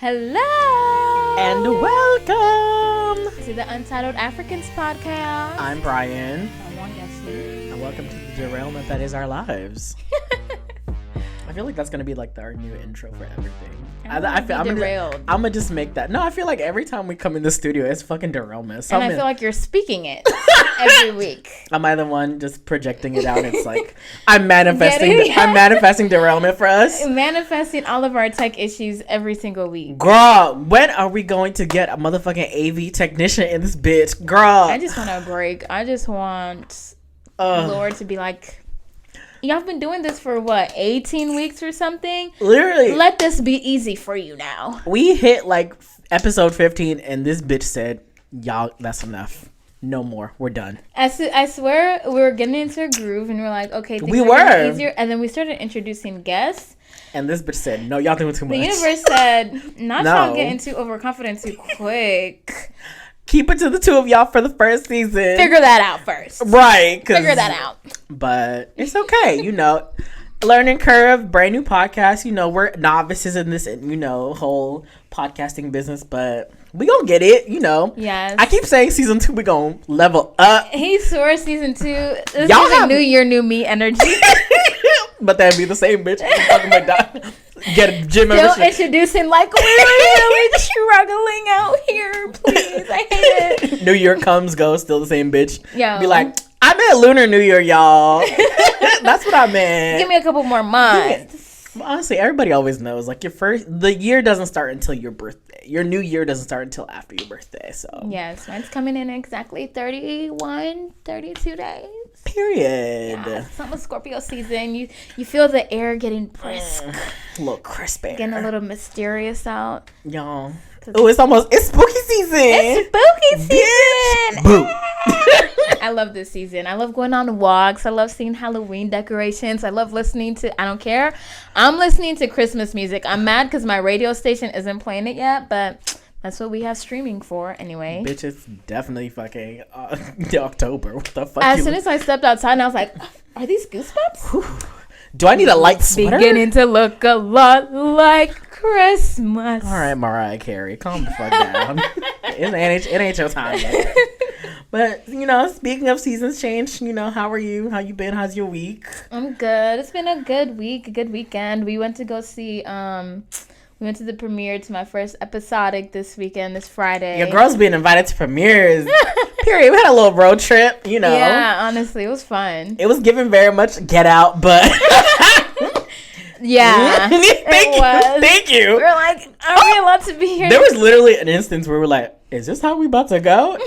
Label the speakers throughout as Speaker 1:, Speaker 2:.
Speaker 1: Hello!
Speaker 2: And welcome
Speaker 1: to the Untitled Africans podcast.
Speaker 2: I'm Brian.
Speaker 1: I'm Wangeshi.
Speaker 2: And welcome to the derailment that is our lives. I feel like that's going to be like our new intro for everything. I'm gonna just make that. No, I feel like every time we come in the studio, it's fucking derailment.
Speaker 1: And I feel like you're speaking it every week.
Speaker 2: Am I the one just projecting it out? It's like I'm manifesting derailment for us.
Speaker 1: Manifesting all of our tech issues every single week.
Speaker 2: Girl, when are we going to get a motherfucking AV technician in this bitch? Girl,
Speaker 1: I just want a break. I just want Lord to be like, y'all been doing this for what, 18 weeks or something?
Speaker 2: Literally.
Speaker 1: Let this be easy for you now.
Speaker 2: We hit like episode 15 and this bitch said, y'all, that's enough. No more. We're done.
Speaker 1: I swear we were getting into a groove and we're like, okay,
Speaker 2: we were
Speaker 1: easier. And then we started introducing guests.
Speaker 2: And this bitch said, no, y'all doing too much.
Speaker 1: The universe said, not y'all getting too overconfident too quick.
Speaker 2: Keep it to the two of y'all for the first season.
Speaker 1: Figure that out first.
Speaker 2: Right.
Speaker 1: Figure that out.
Speaker 2: But it's okay. Learning curve, brand new podcast. We're novices in this, whole podcasting business, but we gonna get it,
Speaker 1: Yes.
Speaker 2: I keep saying season 2, we gonna level up.
Speaker 1: He swore season 2. This y'all is a new year, new me energy.
Speaker 2: But that'd be the same bitch. Get a gym membership.
Speaker 1: Still introducing like we're really struggling out here. Please, I hate it.
Speaker 2: New Year comes, goes, still the same bitch.
Speaker 1: Yo.
Speaker 2: Be like, I meant Lunar New Year, y'all. That's what I meant.
Speaker 1: Give me a couple more months.
Speaker 2: Honestly, everybody always knows, like, the year doesn't start until your birthday. Your new year doesn't start until after your birthday, so.
Speaker 1: Yes, mine's coming in exactly 32 days.
Speaker 2: Period.
Speaker 1: Yeah, summer Scorpio season. You feel the air getting brisk.
Speaker 2: A little crisp air.
Speaker 1: Getting a little mysterious out.
Speaker 2: Y'all. Oh, it's spooky season.
Speaker 1: It's spooky season.
Speaker 2: Boo.
Speaker 1: I love this season. I love going on walks. I love seeing Halloween decorations. I love listening to, I don't care. I'm listening to Christmas music. I'm mad because my radio station isn't playing it yet, but that's what we have streaming for anyway.
Speaker 2: Bitch, it's definitely fucking October. What the fuck?
Speaker 1: As soon as I stepped outside, and I was like, are these goosebumps?
Speaker 2: Do I need a light sweater?
Speaker 1: Beginning to look a lot like Christmas.
Speaker 2: All right, Mariah Carey, calm the fuck down. It ain't your time yet. But, speaking of seasons change, how are you? How you been? How's your week?
Speaker 1: I'm good. It's been a good week, a good weekend. We went to go see, we went to the premiere to my first episodic this weekend, this Friday.
Speaker 2: Your girl's being invited to premieres. Period. We had a little road trip,
Speaker 1: Yeah, honestly, it was fun.
Speaker 2: It was given very much Get Out, but...
Speaker 1: Yeah,
Speaker 2: Thank you.
Speaker 1: We were like, are we allowed to be here?
Speaker 2: There was literally an instance where we were like, is this how we about to go?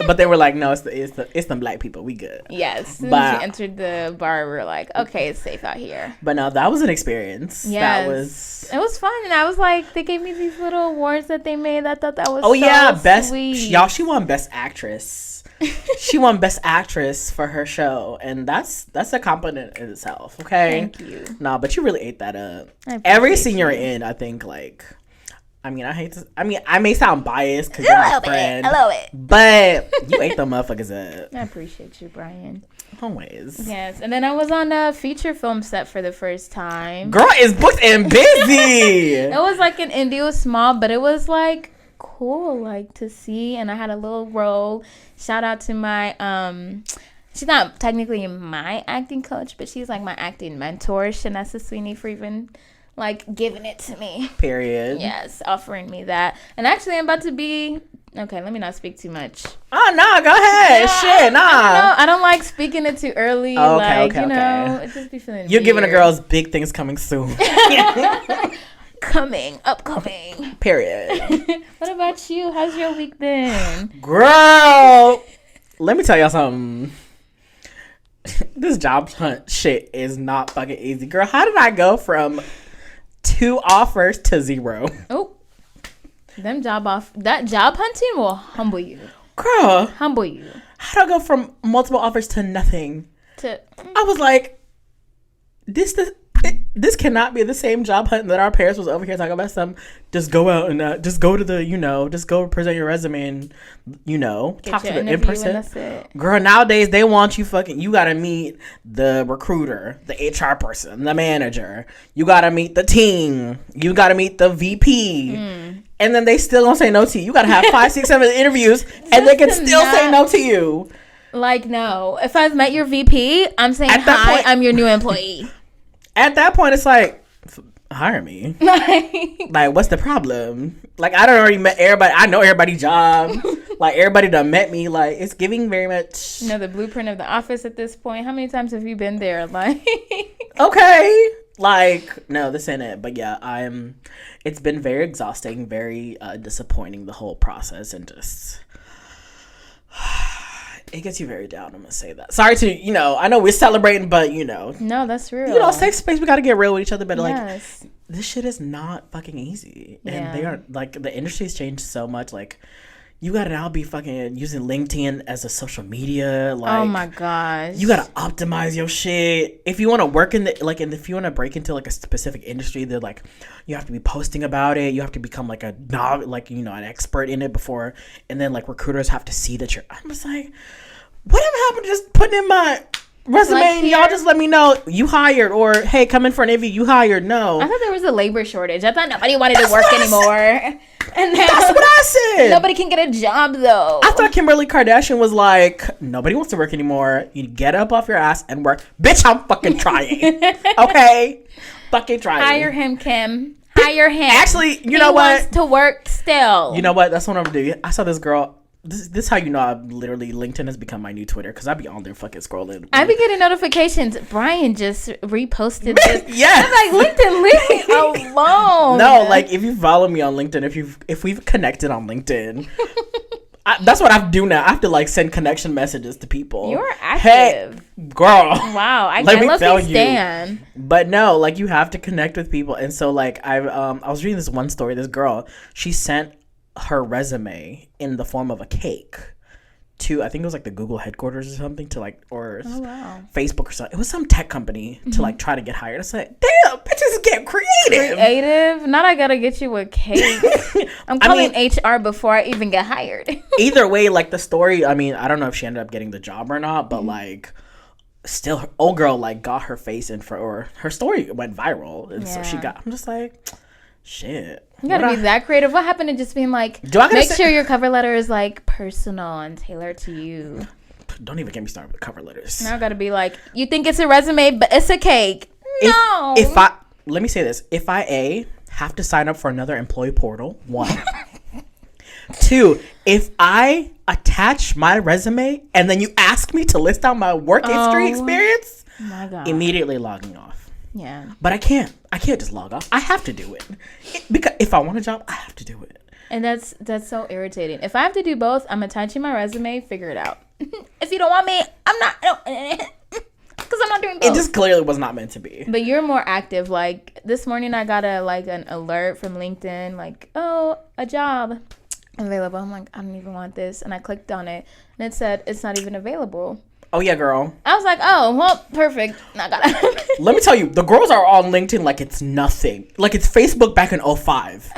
Speaker 2: But they were like, no, it's some black people. We good.
Speaker 1: Yes. As soon as we entered the bar, we were like, okay, it's safe out here.
Speaker 2: But no, that was an experience.
Speaker 1: Yes. It was fun. And I was like, they gave me these little awards that they made. I thought that was
Speaker 2: best
Speaker 1: sweet.
Speaker 2: Y'all, she won Best Actress. She won Best Actress for her show, and that's a compliment in itself. Okay,
Speaker 1: thank you.
Speaker 2: Nah, but you really ate that up. Every scene you're in, I think, like, I may sound biased because you're my friend.
Speaker 1: A little bit.
Speaker 2: But you ate the motherfuckers up.
Speaker 1: I appreciate you, Brian.
Speaker 2: Always.
Speaker 1: Yes, and then I was on a feature film set for the first time.
Speaker 2: Girl is booked and busy.
Speaker 1: It was like an indie, it was small, but it was like cool, like to see. And I had a little role. Shout out to my she's not technically my acting coach, but she's like my acting mentor, Shanessa Sweeney, for even like giving it to me.
Speaker 2: Period.
Speaker 1: Yes, offering me that. And actually I'm about to be okay, let me not speak too much.
Speaker 2: Oh no, go ahead. Yeah, Shit, nah.
Speaker 1: I don't like speaking it too early.
Speaker 2: Oh,
Speaker 1: okay. It just be feeling
Speaker 2: You're
Speaker 1: weird.
Speaker 2: giving the girls big things coming soon.
Speaker 1: Upcoming.
Speaker 2: Period.
Speaker 1: What about you? How's your week been?
Speaker 2: Girl, let me tell y'all something. This job hunt shit is not fucking easy. Girl, how did I go from 2 offers to 0?
Speaker 1: Oh, that job hunting will humble you.
Speaker 2: Girl.
Speaker 1: Humble you.
Speaker 2: How did I go from multiple offers to nothing? I was like, This cannot be the same job hunt that our parents was over here talking about. Just go out and just go to the, just go present your resume and, talk to the in person. Girl, nowadays they want you you gotta meet the recruiter, the HR person, the manager. You gotta meet the team. You gotta meet the VP. And then they still gonna say no to you. You gotta have 5, 6, 7 interviews and they can still say no to you.
Speaker 1: Like, no. If I've met your VP, I'm saying, hi, I'm your new employee.
Speaker 2: At that point, it's like, hire me. Like, what's the problem? Like, I don't already met everybody. I know everybody's job. Like, everybody done met me. Like, it's giving very much.
Speaker 1: The blueprint of the office at this point. How many times have you been there? Like,
Speaker 2: okay. Like, no, this ain't it. But yeah, it's been very exhausting, very disappointing, the whole process, and just. It gets you very down. I'm gonna say that. Sorry to, I know we're celebrating, but
Speaker 1: no, that's real.
Speaker 2: Safe space. We gotta get real with each other, but like, this shit is not fucking easy, and they are like, the industry's changed so much. Like, you gotta now be fucking using LinkedIn as a social media. Like,
Speaker 1: oh my gosh,
Speaker 2: you gotta optimize your shit if you want to work in the if you want to break into like a specific industry. They're like, you have to be posting about it. You have to become like an expert in it before, and then like recruiters have to see that you're. I'm just like, whatever happened to just putting in my resume and y'all just let me know you hired, or hey, come in for an interview, you hired? No,
Speaker 1: I thought there was a labor shortage. I thought nobody wanted to work anymore. And now,
Speaker 2: that's what I said.
Speaker 1: Nobody can get a job though.
Speaker 2: I thought Kimberly Kardashian was like, nobody wants to work anymore. You get up off your ass and work. Bitch, I'm fucking trying. Okay? Fucking trying.
Speaker 1: Hire him, Kim. Hire him.
Speaker 2: Actually, you know what?
Speaker 1: He wants to work still.
Speaker 2: You know what? That's what I'm gonna do. I saw this girl. This is how you know I'm literally, LinkedIn has become my new Twitter, because I be on there fucking scrolling.
Speaker 1: I be getting notifications. Brian just reposted this.
Speaker 2: Yes.
Speaker 1: I'm like, LinkedIn, leave me alone.
Speaker 2: No, like, if you follow me on LinkedIn, if we've connected on LinkedIn, that's what I do now. I have to like send connection messages to people.
Speaker 1: You're active.
Speaker 2: Hey, girl.
Speaker 1: Wow. I
Speaker 2: love
Speaker 1: you stand.
Speaker 2: But no, like, you have to connect with people. And so like I was reading this one story. This girl, she sent her resume in the form of a cake to, I think it was like the Google headquarters or something, to like, or Facebook or something. It was some tech company to like try to get hired. It's like, damn, bitches get creative.
Speaker 1: Not I gotta get you a cake. I'm calling HR before I even get hired.
Speaker 2: Either way, like, the story, I don't know if she ended up getting the job or not, but like, still, her old girl like got her face in for, or her story went viral, and so I'm just like, shit.
Speaker 1: You gotta be that creative. What happened to just being like, make sure your cover letter is like personal and tailored to you?
Speaker 2: Don't even get me started with cover letters.
Speaker 1: Now I gotta be like, you think it's a resume, but it's a cake. No.
Speaker 2: Let me say this. If I have to sign up for another employee portal, 1. 2, if I attach my resume and then you ask me to list out my work history experience,
Speaker 1: my God,
Speaker 2: immediately logging off.
Speaker 1: Yeah.
Speaker 2: But I can't just log off. I have to do it. Because if I want a job, I have to do it.
Speaker 1: And that's so irritating. If I have to do both, I'm attaching my resume, figure it out. If you don't want me, I'm not, because I'm not doing both.
Speaker 2: It just clearly was not meant to be.
Speaker 1: But you're more active. Like, this morning I got an alert from LinkedIn, like, oh, a job available. I'm like, I don't even want this. And I clicked on it and it said it's not even available.
Speaker 2: Oh, yeah, girl.
Speaker 1: I was like, oh, well, perfect.
Speaker 2: Let me tell you, the girls are on LinkedIn like it's nothing. Like it's Facebook back in 2005.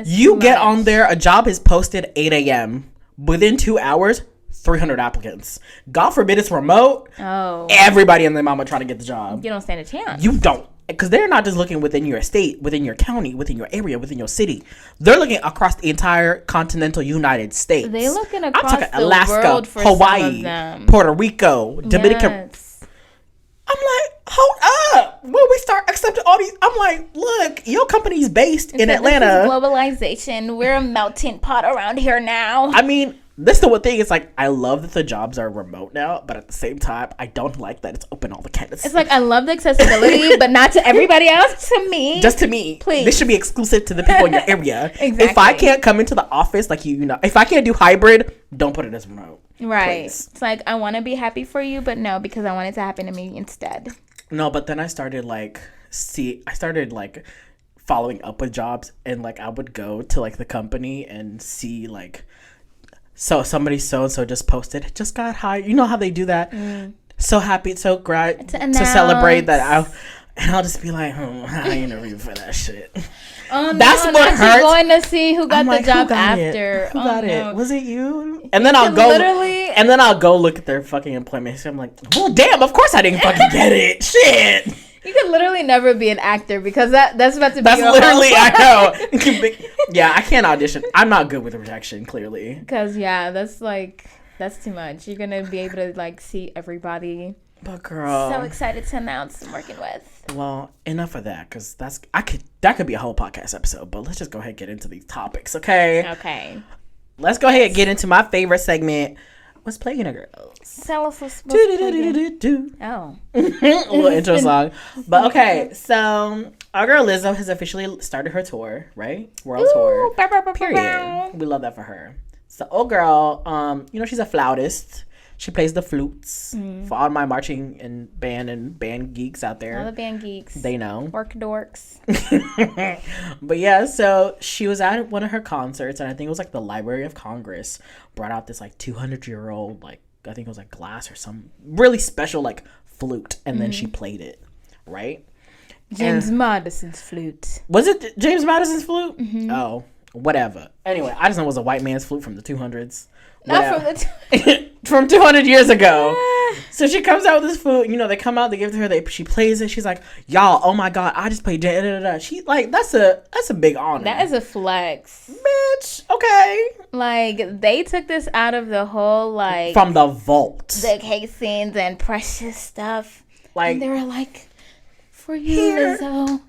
Speaker 2: You get on there, a job is posted 8 a.m. Within 2 hours, 300 applicants. God forbid it's remote.
Speaker 1: Oh.
Speaker 2: Everybody and their mama trying to get the job.
Speaker 1: You don't stand a chance.
Speaker 2: You don't. Because they're not just looking within your state, within your county, within your area, within your city. They're looking across the entire continental United States.
Speaker 1: They're looking across the Alaska, world for
Speaker 2: Hawaii,
Speaker 1: some of them.
Speaker 2: Puerto Rico, Dominican. Yes. I'm like, hold up. When we start accepting all these, I'm like, look, your company's based in Atlanta.
Speaker 1: This is globalization. We're a melting pot around here now.
Speaker 2: This is the one thing. It's like, I love that the jobs are remote now, but at the same time, I don't like that it's open all the candidates.
Speaker 1: It's like, I love the accessibility, but not to everybody else. To me,
Speaker 2: just to me,
Speaker 1: please.
Speaker 2: This should be exclusive to the people in your area.
Speaker 1: Exactly.
Speaker 2: If I can't come into the office, like if I can't do hybrid, don't put it as remote.
Speaker 1: Right.
Speaker 2: Please.
Speaker 1: It's like, I want to be happy for you, but no, because I want it to happen to me instead.
Speaker 2: No, but then I started following up with jobs, and like I would go to like the company and see like. So somebody so-and-so just posted, just got hired. You know how they do that? So happy, so great to celebrate that. And I'll just be like, I ain't never even for that shit.
Speaker 1: Oh,
Speaker 2: that's
Speaker 1: no,
Speaker 2: what hurts.
Speaker 1: Going to see who got the job after.
Speaker 2: Who got it? Was it you? And then I'll go look at their fucking employment history. I'm like, well, damn, of course I didn't fucking get it. Shit.
Speaker 1: You could literally never be an actor because that's about to be.
Speaker 2: That's literally I know. Yeah, I can't audition. I'm not good with rejection, clearly.
Speaker 1: Because that's too much. You're gonna be able to like see everybody.
Speaker 2: But girl,
Speaker 1: so excited to announce I'm working with.
Speaker 2: Well, enough of that, because that could be a whole podcast episode. But let's just go ahead and get into these topics, okay? Okay. Let's go ahead and get into my favorite segment. What's playing, girls?
Speaker 1: Tell us what's playing. Oh,
Speaker 2: a little intro song. But okay, so our girl Lizzo has officially started her tour, right? World tour. Period. We love that for her. So, girl, she's a flautist. She plays the flutes for all my marching and band geeks out there.
Speaker 1: All the band geeks.
Speaker 2: They know.
Speaker 1: Work dorks.
Speaker 2: But yeah, so she was at one of her concerts, and I think it was like the Library of Congress brought out this like 200-year-old, like, I think it was like glass or some really special like flute, and then she played it, right?
Speaker 1: James Madison's flute.
Speaker 2: Was it James Madison's flute? Mm-hmm. Oh, whatever. Anyway, I just know it was a white man's flute from the 200s.
Speaker 1: Not from the
Speaker 2: from 200 years ago. So she comes out with this flute. They come out, they give it to her. She plays it. She's like, y'all, oh my god, I just played. She like that's a big honor.
Speaker 1: That is a flex,
Speaker 2: bitch. Okay.
Speaker 1: Like they took this out of the whole like
Speaker 2: from the vault,
Speaker 1: the casings and precious stuff.
Speaker 2: Like
Speaker 1: and they were like, for you, Lizzo.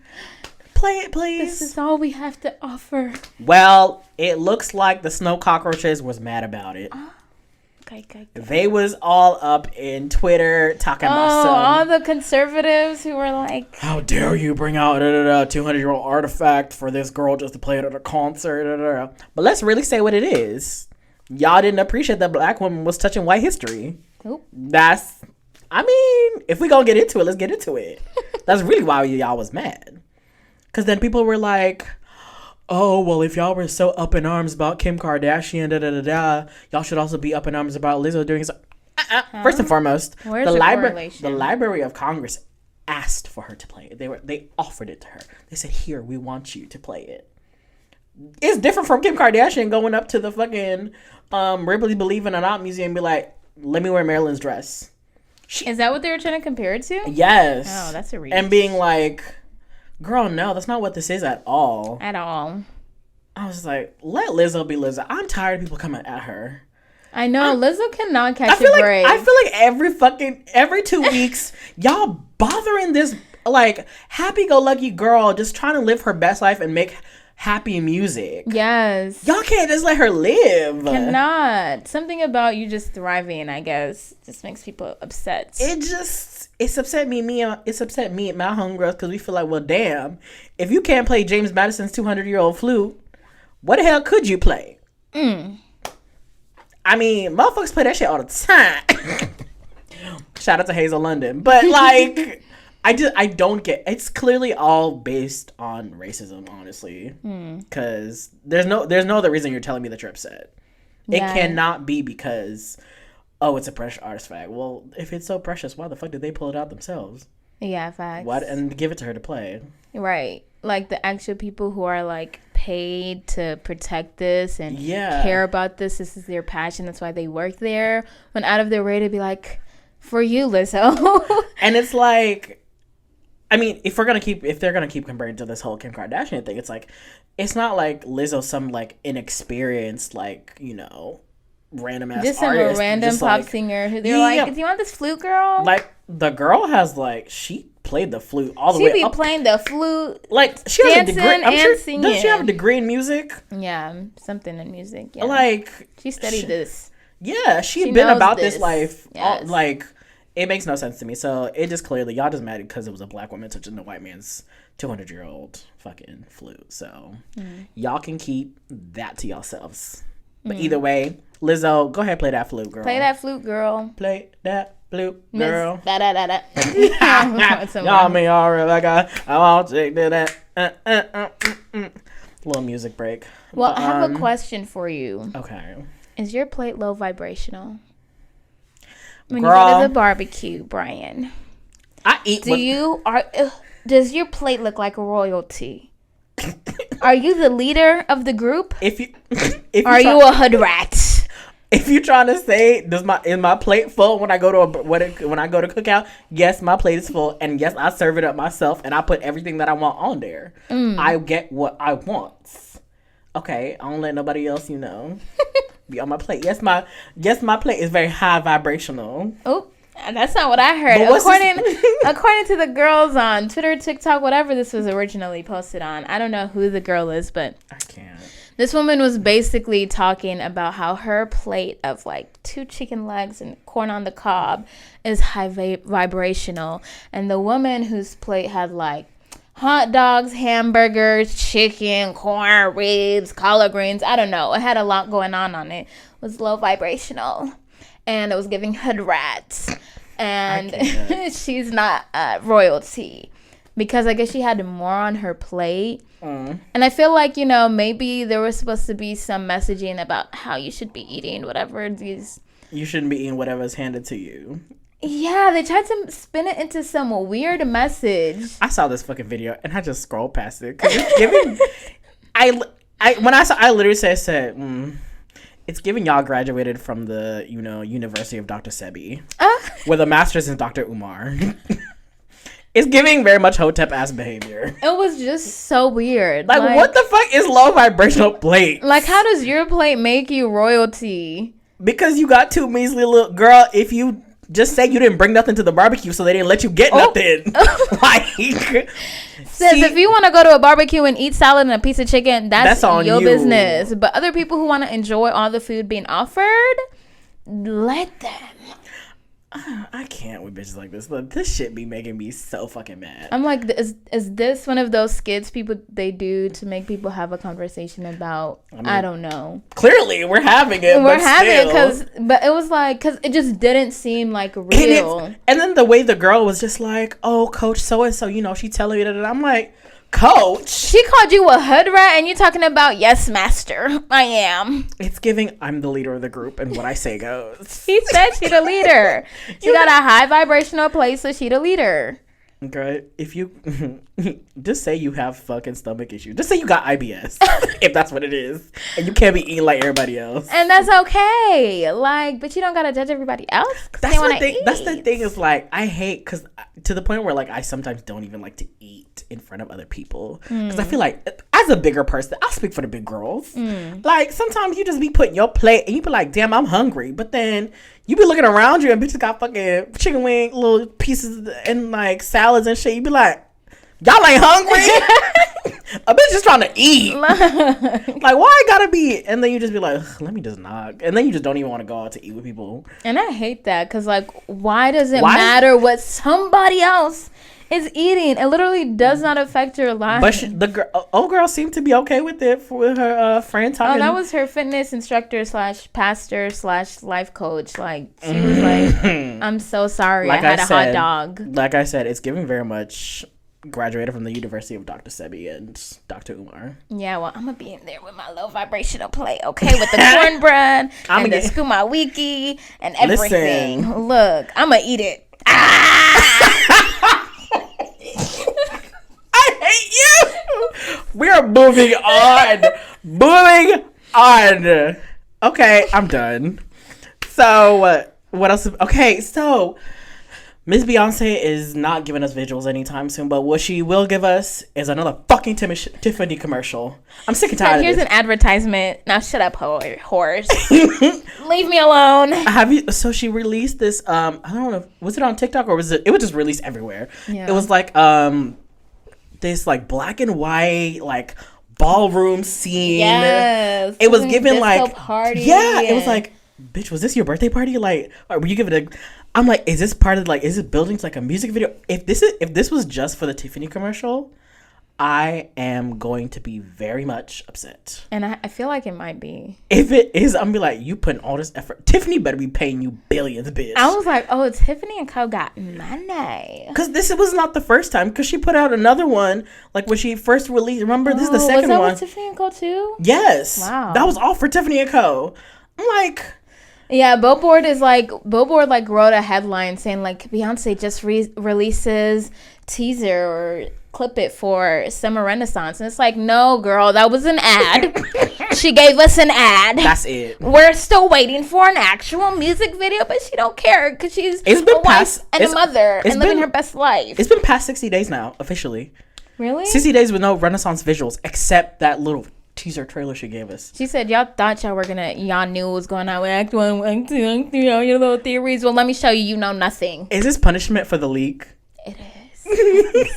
Speaker 2: Play it, please.
Speaker 1: This is all we have to offer.
Speaker 2: Well, it looks like the snow cockroaches was mad about it.
Speaker 1: Okay.
Speaker 2: They was all up in Twitter talking about some.
Speaker 1: All the conservatives who were like,
Speaker 2: how dare you bring out a 200-year-old artifact for this girl just to play it at a concert. But let's really say what it is. Y'all didn't appreciate that black woman was touching white history.
Speaker 1: Nope.
Speaker 2: If we gonna get into it, let's get into it. That's really why y'all was mad. Because then people were like, oh, well, if y'all were so up in arms about Kim Kardashian, y'all should also be up in arms about Lizzo doing so. First and foremost, the Library of Congress asked for her to play it. They offered it to her. They said, here, we want you to play it. It's different from Kim Kardashian going up to the fucking Ripley's Believe in or Not museum and be like, let me wear Marilyn's dress.
Speaker 1: Is that what they were trying to compare it to?
Speaker 2: Yes.
Speaker 1: Oh, that's a reach.
Speaker 2: And being like, girl, no, that's not what this is at all.
Speaker 1: At all.
Speaker 2: I was like, let Lizzo be Lizzo. I'm tired of people coming at her.
Speaker 1: I know. Lizzo cannot catch a break.
Speaker 2: I feel like every 2 weeks, y'all bothering this, like, happy-go-lucky girl just trying to live her best life and make happy music. Yes. Y'all can't just let her live.
Speaker 1: Cannot. Something about you just thriving, I guess, just makes people upset.
Speaker 2: It's upset me and my homegirls because we feel like, well, damn, if you can't play James Madison's 200-year-old flute, what the hell could you play? I mean, motherfuckers play that shit all the time. Shout out to Hazel London. But, like, I don't get, it's clearly all based on racism, honestly. Because there's no other reason you're telling me that you're upset. Yeah. It cannot be because, oh, it's a precious artifact. Well, if it's so precious, why the fuck did they pull it out themselves?
Speaker 1: Yeah, facts.
Speaker 2: What? And give it to her to play.
Speaker 1: Right. Like the actual people who are like paid to protect this and care about this. This is their passion. That's why they work there. Went out of their way to be like, for you, Lizzo.
Speaker 2: And it's like, I mean, if they're gonna keep comparing to this whole Kim Kardashian thing, it's like, it's not like Lizzo some like inexperienced, like, random ass
Speaker 1: just
Speaker 2: artist.
Speaker 1: Some random pop singer who they're like, do you want this flute, girl?
Speaker 2: Like the girl has she played the flute all the way up.
Speaker 1: She be playing the flute,
Speaker 2: like she has a degree. I'm sure,
Speaker 1: singing.
Speaker 2: Does she have a degree in music?
Speaker 1: Yeah, something in music. Yeah,
Speaker 2: like
Speaker 1: she studied this.
Speaker 2: Yeah, she's been about this life. Yes. Like it makes no sense to me. So it just clearly y'all just mad because it was a black woman touching the white man's 200-year-old fucking flute. So y'all can keep that to yourselves. But either way, Lizzo, go ahead, play that flute, girl.
Speaker 1: Play that flute, girl.
Speaker 2: Play that flute, girl.
Speaker 1: Da da da da.
Speaker 2: Y'all me all Rebecca. I won't take that. Little music break.
Speaker 1: Well, I have a question for you.
Speaker 2: Okay.
Speaker 1: Is your plate low vibrational? When you go to the barbecue, Brian.
Speaker 2: I eat.
Speaker 1: does your plate look like royalty? Are you the leader of the group? Are you a hood rat?
Speaker 2: If you're trying to say, is my plate full when I go to cookout? Yes, my plate is full, and yes, I serve it up myself, and I put everything that I want on there. I get what I want. Okay, I don't let nobody else, be on my plate. Yes, my plate is very high vibrational.
Speaker 1: Oh, that's not what I heard. According to the girls on Twitter, TikTok, whatever this was originally posted on, I don't know who the girl is, but
Speaker 2: I can't.
Speaker 1: This woman was basically talking about how her plate of like 2 chicken legs and corn on the cob is high vibrational. And the woman whose plate had like hot dogs, hamburgers, chicken, corn, ribs, collard greens, I don't know. It had a lot going on it. It was low vibrational. And it was giving hood rats. And she's not royalty. Because I guess she had more on her plate. And I feel like, maybe there was supposed to be some messaging about how you should be eating whatever these...
Speaker 2: You shouldn't be eating whatever's handed to you.
Speaker 1: Yeah, they tried to spin it into some weird message.
Speaker 2: I saw this fucking video and I just scrolled past it. Because it's giving... I literally said, it's giving y'all graduated from the, University of Dr. Sebi. With a master's in Dr. Umar. It's giving very much Hotep ass behavior.
Speaker 1: It was just so weird.
Speaker 2: Like what the fuck is low vibrational plate?
Speaker 1: Like, how does your plate make you royalty?
Speaker 2: Because you got 2 measly little girl. If you just say you didn't bring nothing to the barbecue, so they didn't let you get nothing.
Speaker 1: Says if you want to go to a barbecue and eat salad and a piece of chicken, that's on your business. But other people who want to enjoy all the food being offered, let them.
Speaker 2: I can't with bitches like this. Look, this shit be making me so fucking mad.
Speaker 1: I'm like, is this one of those skits they do to make people have a conversation about? I don't know.
Speaker 2: Clearly, we're having it.
Speaker 1: But it was like, because it just didn't seem like real.
Speaker 2: And then the way the girl was just like, oh, coach so and so, she telling me that. I'm like, coach,
Speaker 1: she called you a hood rat and you talking about, yes, master, I am.
Speaker 2: It's giving, I'm the leader of the group and what I say goes.
Speaker 1: He said she the leader. She got a high vibrational place, so she the leader.
Speaker 2: Okay, if you just say you have fucking stomach issues, just say you got IBS, if that's what it is, and you can't be eating like everybody else,
Speaker 1: and that's okay. Like, but you don't gotta judge everybody else.
Speaker 2: That's the thing. That's the thing. Is like, I hate because to the point where like I sometimes don't even like to eat in front of other people because I feel like as a bigger person, I'll speak for the big girls. Like sometimes you just be putting your plate and you be like, damn, I'm hungry, but then you be looking around you and bitches got fucking chicken wing little pieces and like salads and shit. You be like, y'all ain't hungry. A bitch just trying to eat. Like, why I gotta be? And then you just be like, let me just knock. And then you just don't even want to go out to eat with people.
Speaker 1: And I hate that because like, why does it matter what somebody else is eating? It literally does not affect your life.
Speaker 2: But old girl seemed to be okay with it with her friend talking.
Speaker 1: Oh, that was her fitness instructor / pastor / life coach. Like, she was like, I'm so sorry, like I had a hot dog.
Speaker 2: Like I said, it's giving very much graduated from the University of Dr. Sebi and Dr. Umar.
Speaker 1: Yeah, well, I'm gonna be in there with my low vibrational plate, okay, with the cornbread and the skuma wiki and everything. Listen. Look, I'm gonna eat it.
Speaker 2: I hate you. We are moving on. Moving on. Okay, I'm done. So, what else? Okay, so Miss Beyonce is not giving us visuals anytime soon, but what she will give us is another fucking Tiffany commercial. I'm sick and tired of this.
Speaker 1: Here's an advertisement. Now shut up, horse. Leave me alone.
Speaker 2: So she released this, I don't know, was it on TikTok or was it was just released everywhere.
Speaker 1: Yeah.
Speaker 2: It was like, this like black and white, like ballroom scene.
Speaker 1: Yes.
Speaker 2: It was given like,
Speaker 1: party.
Speaker 2: Yeah, it was like, bitch, was this your birthday party? Like, or were you giving a... I'm like, is this part of like, is it building to like a music video? If this was just for the Tiffany commercial, I am going to be very much upset.
Speaker 1: And I feel like it might be.
Speaker 2: If it is, I'm gonna be like, you putting all this effort. Tiffany better be paying you billions, bitch.
Speaker 1: I was like, oh, Tiffany & Co. got money.
Speaker 2: Because this was not the first time. Because she put out another one, like when she first released. Remember, this is the second one.
Speaker 1: Was that with Tiffany & Co. too?
Speaker 2: Yes.
Speaker 1: Wow.
Speaker 2: That was all for Tiffany & Co. I'm like...
Speaker 1: Yeah, Billboard like wrote a headline saying like Beyonce just releases teaser or clip it for Summer Renaissance, and it's like, no, girl, that was an ad. She gave us an ad.
Speaker 2: That's it.
Speaker 1: We're still waiting for an actual music video, but she don't care because she's a wife and a mother and living her best life.
Speaker 2: It's been past 60 days now, officially.
Speaker 1: Really?
Speaker 2: 60 days with no Renaissance visuals except that little teaser trailer she gave us.
Speaker 1: She said y'all thought y'all knew what was going on with Act 1, Act 2, Act 3, your little theories. Well, let me show you, you know nothing.
Speaker 2: Is this punishment for the leak?
Speaker 1: It is.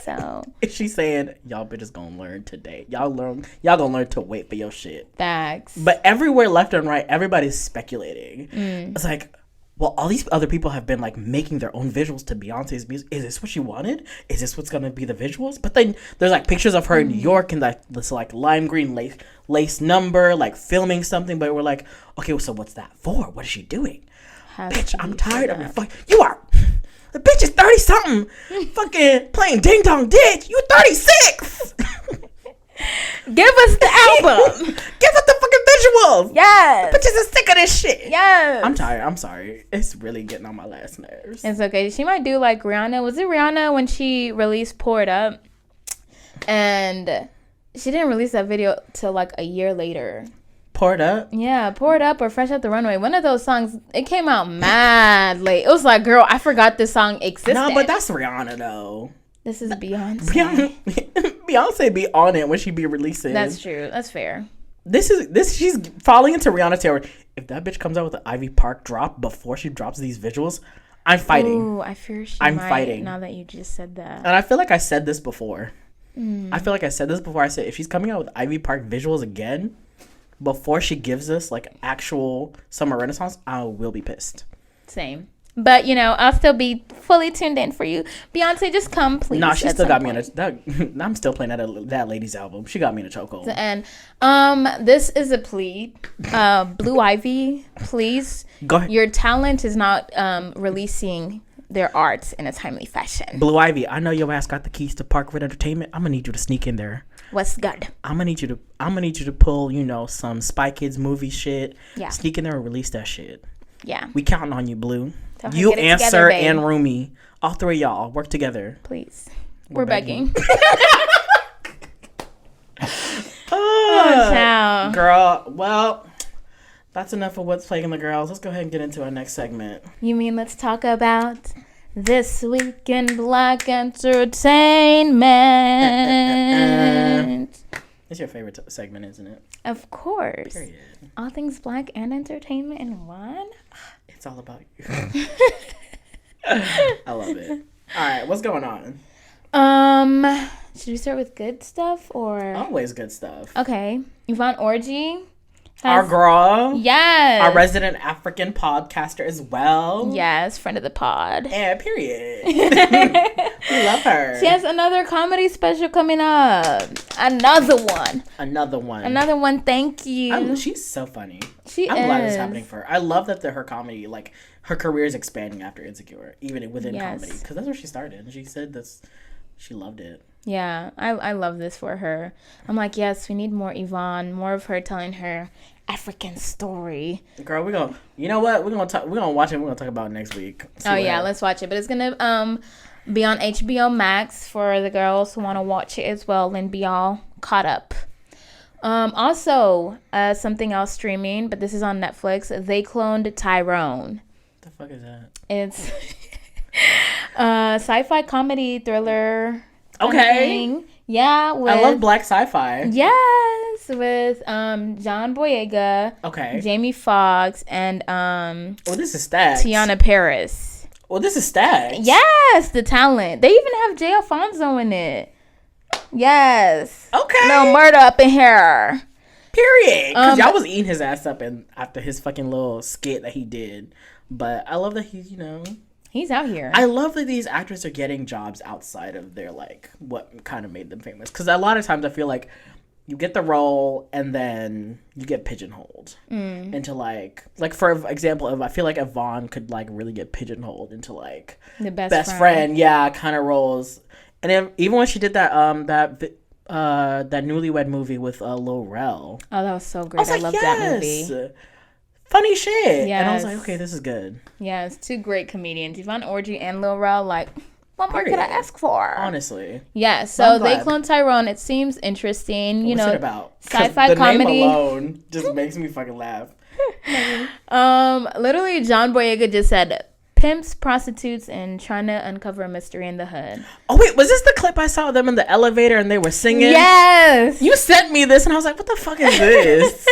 Speaker 1: So
Speaker 2: she's saying y'all bitches gonna learn today. Y'all gonna learn to wait for your shit.
Speaker 1: Facts.
Speaker 2: But everywhere left and right, everybody's speculating. It's like, well, all these other people have been like making their own visuals to Beyonce's music. Is this what she wanted? Is this what's gonna be the visuals? But then there's like pictures of her in New York and like this like lime green lace number, like filming something. But we're like, okay, well, so what's that for? What is she doing? Bitch, I'm tired of your you are. The bitch is 30 something, fucking playing ding dong ditch. You 36.
Speaker 1: Give us the album.
Speaker 2: Give us the fucking visuals.
Speaker 1: Yes.
Speaker 2: The bitches are sick of this shit.
Speaker 1: Yes.
Speaker 2: I'm tired. I'm sorry. It's really getting on my last nerves.
Speaker 1: It's okay. She might do like Rihanna. Was it Rihanna when she released Pour It Up? And she didn't release that video till like a year later.
Speaker 2: Pour It Up?
Speaker 1: Yeah, Pour It Up or Fresh Out the Runway. One of those songs, it came out mad late. It was like, girl, I forgot this song existed.
Speaker 2: No, but that's Rihanna though.
Speaker 1: This is Beyonce.
Speaker 2: Beyonce be on it when she be releasing.
Speaker 1: That's true. That's fair.
Speaker 2: She's falling into Rihanna territory. If that bitch comes out with an Ivy Park drop before she drops these visuals, I'm fighting.
Speaker 1: Ooh, I fear I'm
Speaker 2: fighting.
Speaker 1: Now that you just said that.
Speaker 2: And I feel like I said this before. I said if she's coming out with Ivy Park visuals again before she gives us like actual Summer Renaissance, I will be pissed.
Speaker 1: Same. But, I'll still be fully tuned in for you. Beyonce, just come, please.
Speaker 2: Nah, she still got me in I'm still playing that lady's album. She got me in a chokehold.
Speaker 1: And this is a plea. Blue Ivy, please.
Speaker 2: Go ahead.
Speaker 1: Your talent is not releasing their art in a timely fashion.
Speaker 2: Blue Ivy, I know your ass got the keys to Parkwood Entertainment. I'm gonna need you to sneak in there.
Speaker 1: What's good?
Speaker 2: I'm gonna need you to pull, some Spy Kids movie shit.
Speaker 1: Yeah.
Speaker 2: Sneak in there and release that shit.
Speaker 1: Yeah.
Speaker 2: We counting on you, Blue. You, Answer, and Rumi. All three of y'all work together.
Speaker 1: Please. We're begging.
Speaker 2: Oh, girl. Well, that's enough of what's plaguing the girls. Let's go ahead and get into our next segment.
Speaker 1: You mean let's talk about This Week in Black Entertainment?
Speaker 2: It's your favorite segment, isn't it?
Speaker 1: Of course.
Speaker 2: Period.
Speaker 1: All things black and entertainment in one.
Speaker 2: It's all about you. I love it. All right, what's going on?
Speaker 1: Should we start with good stuff or?
Speaker 2: Always good stuff.
Speaker 1: Okay. Yvonne Orji.
Speaker 2: Our girl.
Speaker 1: Yes.
Speaker 2: Our resident African podcaster as well.
Speaker 1: Yes, friend of the pod.
Speaker 2: Yeah, period. We love her.
Speaker 1: She has another comedy special coming up. Another one. Thank you.
Speaker 2: She's so funny.
Speaker 1: I'm
Speaker 2: glad it's happening for her. I love that her comedy, like, her career is expanding after Insecure, even within comedy. Because that's where she started. She said she loved it.
Speaker 1: Yeah, I love this for her. I'm like, yes, we need more Yvonne, more of her telling her African story.
Speaker 2: Girl, you know what? We're gonna watch it. We're gonna talk about it next week.
Speaker 1: Let's watch it. But it's gonna be on HBO Max for the girls who want to watch it as well and be all caught up. Also, something else streaming, but this is on Netflix. They Cloned Tyrone.
Speaker 2: The fuck is that?
Speaker 1: It's sci-fi comedy thriller.
Speaker 2: Okay.
Speaker 1: Yeah.
Speaker 2: I love black sci-fi.
Speaker 1: Yes, with John Boyega.
Speaker 2: Okay.
Speaker 1: Jamie Foxx and
Speaker 2: this is stacked.
Speaker 1: Tiana Paris.
Speaker 2: Well, this is stacked.
Speaker 1: Yes, the talent. They even have Jay Alfonso in it. Yes.
Speaker 2: Okay.
Speaker 1: No murder up in here.
Speaker 2: Period. Because y'all was eating his ass up after his fucking little skit that he did. But I love that he's
Speaker 1: out here.
Speaker 2: I love that these actors are getting jobs outside of their, like, what kind of made them famous. Because a lot of times I feel like you get the role and then you get pigeonholed into, like for example, I feel like Yvonne could, like, really get pigeonholed into, like,
Speaker 1: the best
Speaker 2: friend, yeah, kind of roles. And then even when she did that Newlywed movie with Lil Rel.
Speaker 1: Oh, that was so great. I loved that movie.
Speaker 2: funny shit. Yes. And I was like, okay, this is good.
Speaker 1: Yeah, it's two great comedians. Yvonne Orji and Lil Rel, like, what more could I ask for?
Speaker 2: Honestly.
Speaker 1: Yeah, so they clone Tyrone. It seems interesting. You know,
Speaker 2: what's it about?
Speaker 1: Sci-fi
Speaker 2: the
Speaker 1: comedy.
Speaker 2: Name alone just makes me fucking laugh.
Speaker 1: Literally, John Boyega just said, pimps, prostitutes, and trying to uncover a mystery in the hood.
Speaker 2: Oh, wait, was this the clip I saw them in the elevator and they were singing?
Speaker 1: Yes.
Speaker 2: You sent me this and I was like, what the fuck is this?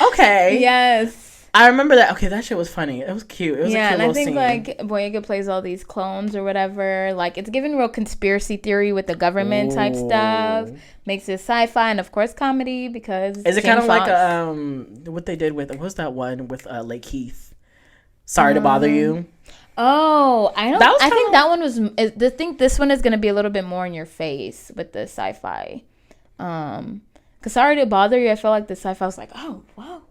Speaker 2: Okay.
Speaker 1: Yes.
Speaker 2: I remember that. Okay, that shit was funny. It was cute. It was a cute little scene.
Speaker 1: And I think, like, Boyega plays all these clones or whatever. Like, it's giving real conspiracy theory with the government type stuff. Makes it sci-fi and, of course, comedy because...
Speaker 2: Is it kind of like what they did with... What was that one with Lake Heath? Sorry to bother you.
Speaker 1: Oh, I think that one was... I think this one is going to be a little bit more in your face with the sci-fi. Because Sorry to Bother You, I feel like the sci-fi was like, oh, wow.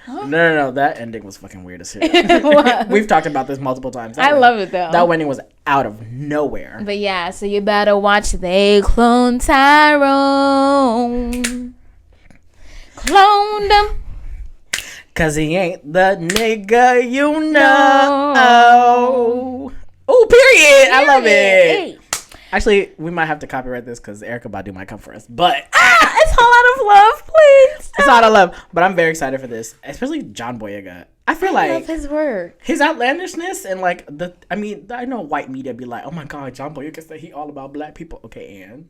Speaker 2: Huh? No. That ending was fucking weird as shit. We've talked about this multiple times.
Speaker 1: I love it, though.
Speaker 2: That ending was out of nowhere.
Speaker 1: But yeah, so you better watch They Clone Tyrone. Cloned him.
Speaker 2: Cause he ain't the nigga you know. Oh, period. I love it. Hey. Actually, we might have to copyright this because Erykah Badu might come for us. But
Speaker 1: it's all out of love, please.
Speaker 2: It's all out of love. But I'm very excited for this, especially John Boyega. I
Speaker 1: love his work,
Speaker 2: his outlandishness, and like I know white media be like, oh my god, John Boyega said he all about black people. Okay, and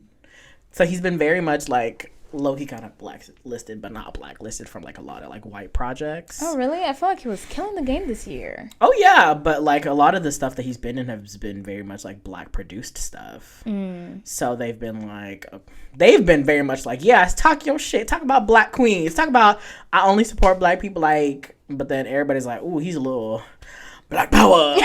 Speaker 2: so he's been very much like low-key kind of blacklisted, but not blacklisted from like a lot of like white projects.
Speaker 1: Oh really? I feel like he was killing the game this year.
Speaker 2: Oh yeah, but like a lot of the stuff that he's been in has been very much like black produced stuff. So they've been very much like, yes, talk your shit, talk about black queens, talk about I only support black people, like, but then everybody's like, ooh, he's a little black power.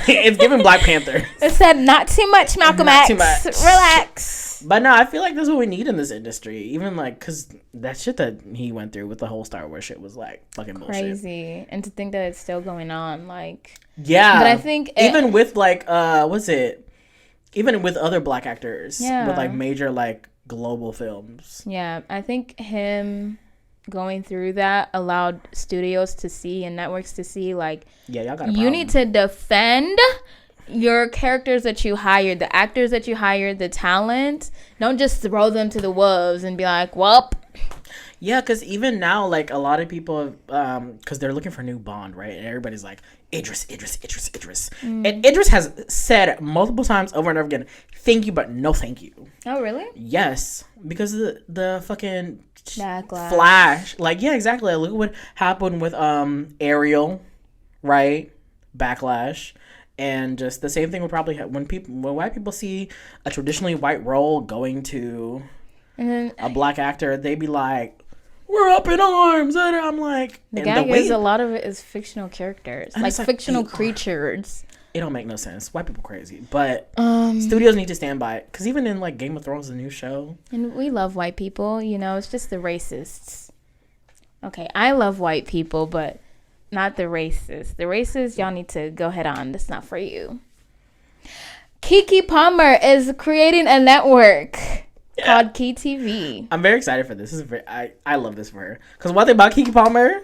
Speaker 2: It's giving Black Panther.
Speaker 1: It said not too much, Malcolm X. Too much. Relax.
Speaker 2: But no, I feel like that's what we need in this industry. Even like, because that shit that he went through with the whole Star Wars shit was like fucking
Speaker 1: crazy.
Speaker 2: Bullshit.
Speaker 1: And to think that it's still going on, like,
Speaker 2: yeah.
Speaker 1: But I think
Speaker 2: even with like even with other black actors, with like major like global films.
Speaker 1: Yeah, I think him going through that allowed studios to see and networks to see, like,
Speaker 2: y'all got a
Speaker 1: you need to defend your characters that you hired, the actors that you hired, the talent. Don't just throw them to the wolves and be like, well.
Speaker 2: Yeah, because even now, like, a lot of people, because they're looking for new Bond, right? And everybody's like, Idris. And Idris has said multiple times over and over again, thank you, but no thank you.
Speaker 1: Oh, really?
Speaker 2: Yes. Because the fucking
Speaker 1: backlash.
Speaker 2: Flash. Like, yeah, exactly. Like, look what happened with Ariel, right? Backlash. And just the same thing would probably happen when white people see a traditionally white role going to a black actor, they be like, we're up in arms. And I'm like,
Speaker 1: the gag is a lot of it is fictional characters, like fictional creatures.
Speaker 2: It don't make no sense. White people crazy, but studios need to stand by it, because even in like Game of Thrones, the new show,
Speaker 1: and we love white people, you know, it's just the racists. Okay, I love white people, but not the racists. The racists, y'all need to go head on. That's not for you. Keke Palmer is creating a network called Key TV.
Speaker 2: I'm very excited for this. I love this for her. Because one thing about Keke Palmer,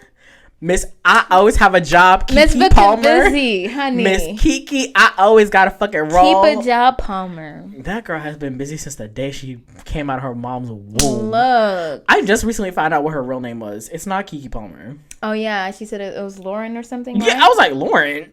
Speaker 2: Miss I always have a job. Keke Palmer,
Speaker 1: busy, honey.
Speaker 2: Miss Keke, I always got a fucking role.
Speaker 1: Keep a job, Palmer.
Speaker 2: That girl has been busy since the day she came out of her mom's womb.
Speaker 1: Look,
Speaker 2: I just recently found out what her real name was. It's not Keke Palmer.
Speaker 1: Oh yeah, she said it was Lauren or something.
Speaker 2: Yeah,
Speaker 1: right?
Speaker 2: I was like, Lauren.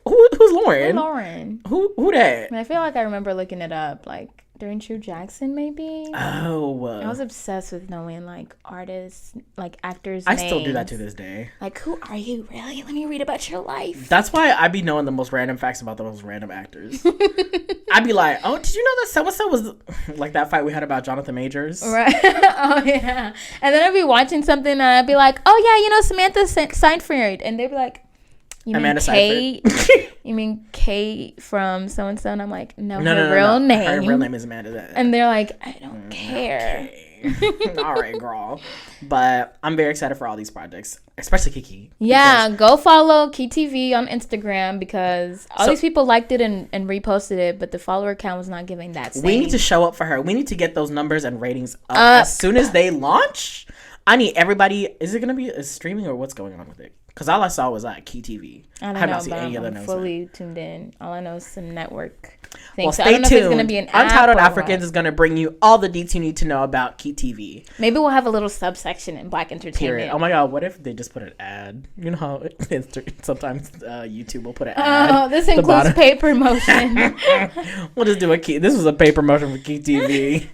Speaker 2: Who's Lauren?
Speaker 1: Lauren.
Speaker 2: Who that?
Speaker 1: I feel like I remember looking it up, like during True Jackson, maybe.
Speaker 2: Oh.
Speaker 1: I was obsessed with knowing like artists, like actors.
Speaker 2: I still do that to this day.
Speaker 1: Like, who are you really? Let me read about your life.
Speaker 2: That's why I be knowing the most random facts about the most random actors. I'd be like, oh, did you know that so-and-so was like that fight we had about Jonathan Majors?
Speaker 1: Right. Oh yeah. And then I'd be watching something and I'd be like, oh yeah, you know Samantha Seinfeld, and they'd be like, you mean Amanda Kate? You mean Kate from so and so? And I'm like, no, her real name.
Speaker 2: Her real name is Amanda.
Speaker 1: And they're like, I don't care.
Speaker 2: Okay. All right, girl. But I'm very excited for all these projects, especially Keke.
Speaker 1: Yeah, go follow Key TV on Instagram, because all these people liked it and reposted it, but the follower count was not giving that same.
Speaker 2: We need to show up for her. We need to get those numbers and ratings up as soon as they launch. I need everybody. Is it gonna be a streaming or what's going on with it? Because all I saw was Key TV.
Speaker 1: I
Speaker 2: have not seen any other
Speaker 1: announcement. Fully tuned in. All I know is some network thing.
Speaker 2: Well,
Speaker 1: so
Speaker 2: stay
Speaker 1: I don't know
Speaker 2: tuned.
Speaker 1: If it's gonna be an
Speaker 2: Untitled Africans is gonna bring you all the deets you need to know about Key TV.
Speaker 1: Maybe we'll have a little subsection in Black Entertainment.
Speaker 2: Period. Oh my God! What if they just put an ad? You know how sometimes YouTube will put an ad.
Speaker 1: Oh, this includes paid promotion.
Speaker 2: We'll just do a Key. This was a paid promotion for Key TV.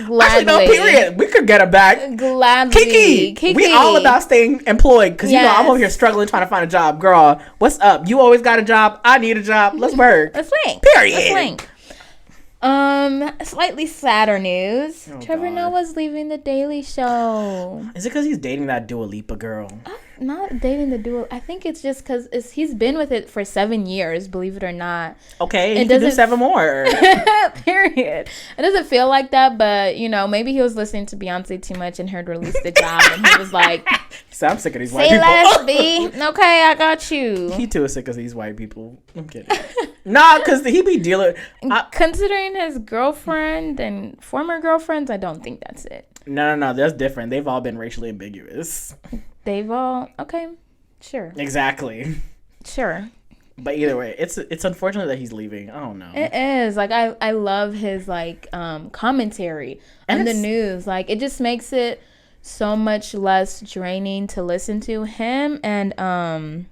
Speaker 1: Gladly.
Speaker 2: Actually, no. Period. We could get it back.
Speaker 1: Gladly. Kiki.
Speaker 2: We all about staying employed because you know I'm over here struggling trying to find a job. Girl, what's up? You always got a job. I need a job. Let's work.
Speaker 1: Let's link.
Speaker 2: Period.
Speaker 1: Let's link. Slightly sadder news. Trevor Noah's leaving the Daily Show.
Speaker 2: Is it because he's dating that Dua Lipa girl?
Speaker 1: Not dating the Dua. I think it's just because he's been with it for 7 years. Believe it or not.
Speaker 2: Okay, he can do 7 more.
Speaker 1: Period. It doesn't feel like that, but you know, maybe he was listening to Beyonce too much and heard "Release the Job," and he was like,
Speaker 2: "So I'm sick of these white people."
Speaker 1: Say less, B. Okay, I got you.
Speaker 2: He too is sick of these white people. I'm kidding. Nah, because he be dealing.
Speaker 1: Considering his girlfriend and former girlfriends, I don't think that's it.
Speaker 2: No, that's different. They've all been racially ambiguous.
Speaker 1: Okay, sure.
Speaker 2: Exactly.
Speaker 1: Sure.
Speaker 2: But either way, it's unfortunate that he's leaving. I don't know.
Speaker 1: It is. Like, I love his, like, commentary on the news. Like, it just makes it so much less draining to listen to him. And, why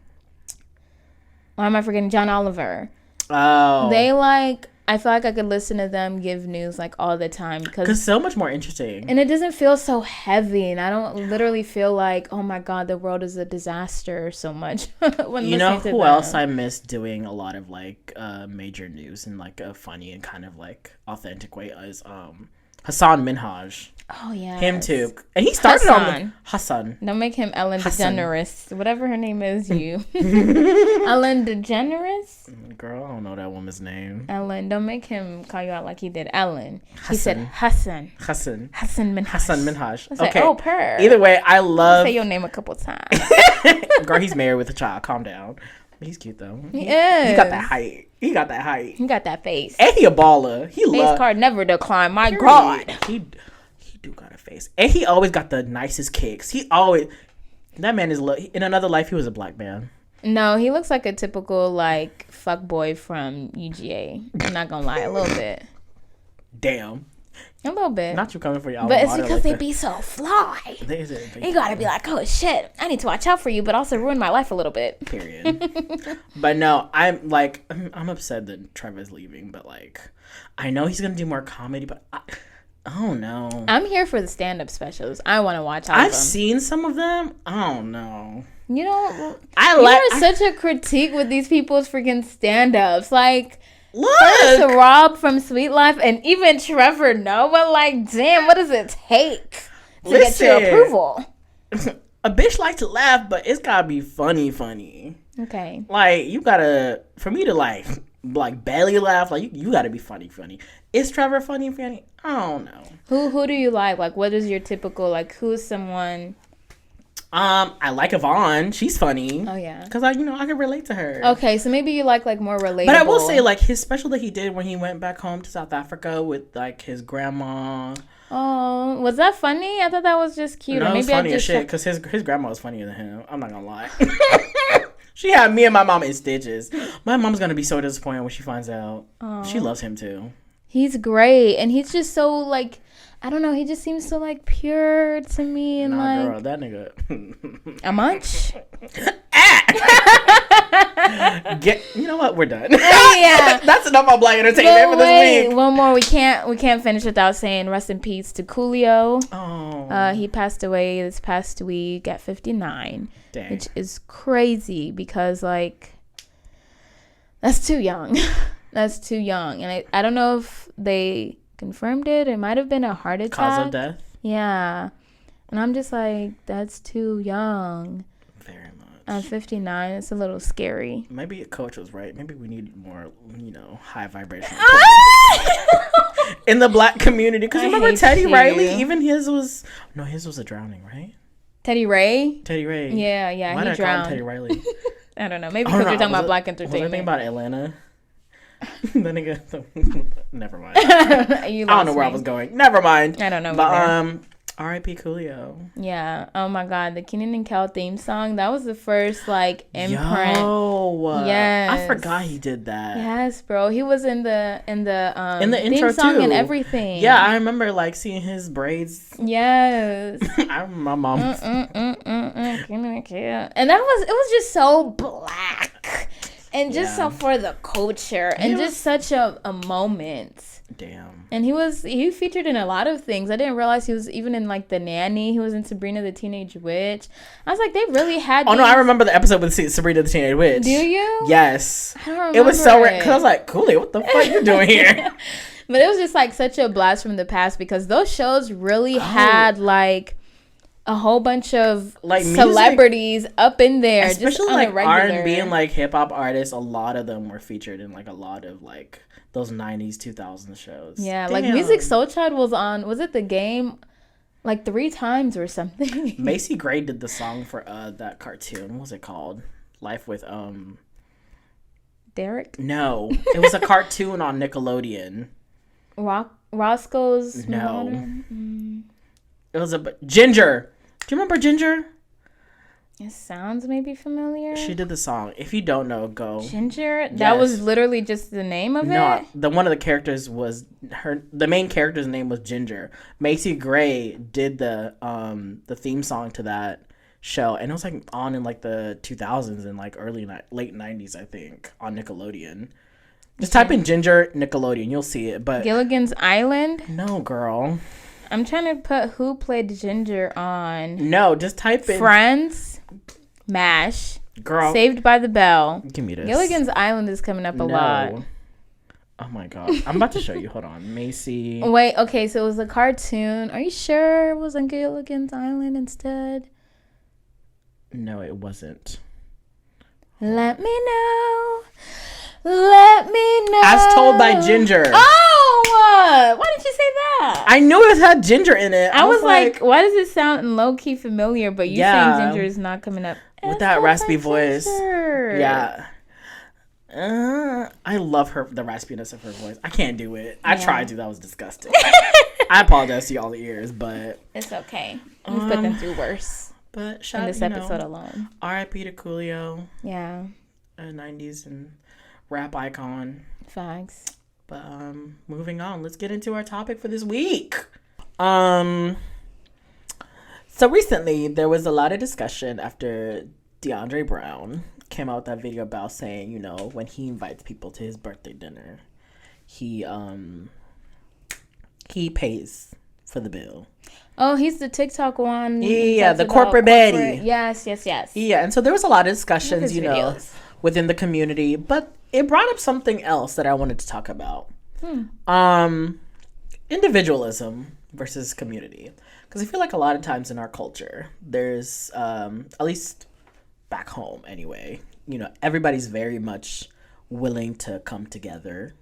Speaker 1: am I forgetting? John Oliver.
Speaker 2: Oh.
Speaker 1: They, like... I feel like I could listen to them give news like all the time
Speaker 2: because so much more interesting,
Speaker 1: and it doesn't feel so heavy, and I don't literally feel like, oh my God, the world is a disaster so much. When
Speaker 2: you know who else I miss doing a lot of like major news in like a funny and kind of like authentic way is Hassan Minhaj.
Speaker 1: Oh yeah,
Speaker 2: him too, and he started on Hassan.
Speaker 1: Don't make him Ellen DeGeneres, whatever her name is. You, Ellen DeGeneres.
Speaker 2: Girl, I don't know that woman's name.
Speaker 1: Ellen, don't make him call you out like he did Ellen. He said Hassan Minhaj.
Speaker 2: Hassan Minhaj.
Speaker 1: Okay. Like, oh, per.
Speaker 2: Either way, I love.
Speaker 1: Say your name a couple times.
Speaker 2: Girl, he's married with a child. Calm down. He's cute though.
Speaker 1: He is.
Speaker 2: He got that height. He got that face. And he a baller.
Speaker 1: Face card never decline. My God.
Speaker 2: He do got a face. And he always got the nicest kicks. That man is in another life he was a black man.
Speaker 1: No, he looks like a typical like fuck boy from UGA. I'm not gonna lie, a little bit.
Speaker 2: Damn.
Speaker 1: A little bit.
Speaker 2: Not you coming for y'all.
Speaker 1: But it's because like they be so fly.
Speaker 2: You
Speaker 1: gotta be like, oh shit, I need to watch out for you, but also ruin my life a little bit.
Speaker 2: Period. But no, I'm upset that Trevor's leaving, but like I know he's gonna do more comedy, but I don't know.
Speaker 1: I'm here for the stand-up specials. I want to watch all of them.
Speaker 2: I've seen some of them. I don't know.
Speaker 1: You know, you're such a critique with these people's freaking stand-ups. Like,
Speaker 2: look,
Speaker 1: first Rob from Sweet Life and even Trevor Noah. Like, damn, what does it take to get your approval?
Speaker 2: A bitch like to laugh, but it's gotta be funny.
Speaker 1: Okay.
Speaker 2: Like, you gotta, for me to like belly laugh, like you gotta be funny. Is Trevor funny? I don't know.
Speaker 1: Who do you like? Like, what is your typical, like, who's someone?
Speaker 2: I like Yvonne. She's funny.
Speaker 1: Oh yeah.
Speaker 2: Cause I can relate to her.
Speaker 1: Okay, so maybe you like more relatable.
Speaker 2: But I will say, like, his special that he did when he went back home to South Africa with like his grandma.
Speaker 1: Oh, was that funny? I thought that was just cute.
Speaker 2: No, it was funny as shit. Cause his grandma was funnier than him. I'm not gonna lie. She had me and my mom in stitches. My mom's gonna be so disappointed when she finds out. Oh. She loves him too. He's
Speaker 1: great, and he's just so like, I don't know. He just seems so like pure to me, and like,
Speaker 2: girl, that nigga.
Speaker 1: A munch.
Speaker 2: You know what? We're done.
Speaker 1: Yeah,
Speaker 2: that's enough on Black Entertainment for this week.
Speaker 1: One more. We can't finish without saying rest in peace to Coolio.
Speaker 2: Oh.
Speaker 1: He passed away this past week at 59.
Speaker 2: Dang.
Speaker 1: Which is crazy because like that's too young. That's too young, and I don't know if they confirmed it. It might have been a heart attack.
Speaker 2: Cause of death.
Speaker 1: Yeah, and I'm just like, that's too young.
Speaker 2: Very much.
Speaker 1: At 59, it's a little scary.
Speaker 2: Maybe a coach was right. Maybe we need more, high vibration in the Black community. Because remember Teddy Riley? Even his was a drowning, right?
Speaker 1: Teddy Ray.
Speaker 2: Yeah. Why
Speaker 1: he
Speaker 2: did
Speaker 1: drowned.
Speaker 2: I call him Teddy Riley?
Speaker 1: I don't know. Maybe because you're talking about Black Entertainment.
Speaker 2: Was I thinking about Atlanta? Never mind. I don't know where I was going. Never mind.
Speaker 1: I don't know.
Speaker 2: But R.I.P. Coolio.
Speaker 1: Yeah. Oh my God, the Kenan and Kel theme song. That was the first like imprint.
Speaker 2: Yes. I forgot he did that.
Speaker 1: Yes, bro. He was in the
Speaker 2: intro
Speaker 1: theme song
Speaker 2: too.
Speaker 1: and everything.
Speaker 2: Yeah, I remember like seeing his braids.
Speaker 1: Yes.
Speaker 2: I remember my mom.
Speaker 1: And it was just so black. And just so for the culture. And just such a moment.
Speaker 2: Damn.
Speaker 1: And he featured in a lot of things. I didn't realize he was even in like The Nanny. He was in Sabrina the Teenage Witch. I was like, they really had.
Speaker 2: Oh no, I remember the episode with Sabrina the Teenage Witch.
Speaker 1: Do you?
Speaker 2: Yes.
Speaker 1: I don't remember.
Speaker 2: It was so rare because I was like, Coolio, what the fuck are you doing here?
Speaker 1: But it was just like such a blast from the past because those shows really had like a whole bunch of like celebrities up in there,
Speaker 2: especially
Speaker 1: just on
Speaker 2: like
Speaker 1: a regular.
Speaker 2: R&B and like hip hop artists. A lot of them were featured in like a lot of like those 90s 2000s shows.
Speaker 1: Yeah. Damn. Like Music Soul Child was it The Game like 3 times or something?
Speaker 2: Macy Gray did the song for that cartoon. What was it called? Life with
Speaker 1: Derek?
Speaker 2: No, it was a cartoon on Nickelodeon.
Speaker 1: Roscoe's
Speaker 2: No.
Speaker 1: Modern?
Speaker 2: It was a Ginger. Do you remember Ginger?
Speaker 1: It sounds maybe familiar.
Speaker 2: She did the song. If you don't know, go.
Speaker 1: Ginger? Yes. That was literally just the name of it?
Speaker 2: No, one of the characters was the main character's name was Ginger. Macy Gray did the theme song to that show, and it was like on in like the 2000s and like late 90s, I think, on Nickelodeon. Just type in Ginger Nickelodeon, you'll see it. But
Speaker 1: Gilligan's Island?
Speaker 2: No, girl.
Speaker 1: I'm trying to put who played Ginger on.
Speaker 2: No, just type in
Speaker 1: Friends, MASH,
Speaker 2: girl,
Speaker 1: Saved by the Bell.
Speaker 2: Give me this.
Speaker 1: Gilligan's Island is coming up a lot.
Speaker 2: Oh my god, I'm about to show you. Hold on, Macy.
Speaker 1: Wait, okay, so it was a cartoon. Are you sure it was on Gilligan's Island instead?
Speaker 2: No, it wasn't.
Speaker 1: Let me know. Let me know.
Speaker 2: As told by Ginger.
Speaker 1: Oh, why did you say that?
Speaker 2: I knew it had Ginger in it.
Speaker 1: I was like, why does it sound low-key familiar, but you saying Ginger is not coming up?
Speaker 2: With that raspy voice.
Speaker 1: Ginger.
Speaker 2: Yeah. I love the raspiness of her voice. I can't do it. I tried to. That was disgusting. I apologize to y'all ears, but...
Speaker 1: It's okay. We've put them through worse.
Speaker 2: But
Speaker 1: in this episode alone.
Speaker 2: R.I.P. to Coolio.
Speaker 1: Yeah.
Speaker 2: 90s and rap icon.
Speaker 1: Facts.
Speaker 2: But moving on, let's get into our topic for this week. So recently there was a lot of discussion after DeAndre Brown came out with that video about saying, you know, when he invites people to his birthday dinner, he pays for the bill.
Speaker 1: Oh, he's the TikTok one.
Speaker 2: Yeah, the corporate baddie.
Speaker 1: Yes.
Speaker 2: Yeah, and so there was a lot of discussions, you know, within the community, but it brought up something else that I wanted to talk about. Individualism versus community. Because I feel like a lot of times in our culture, there's, at least back home anyway, you know, everybody's very much willing to come together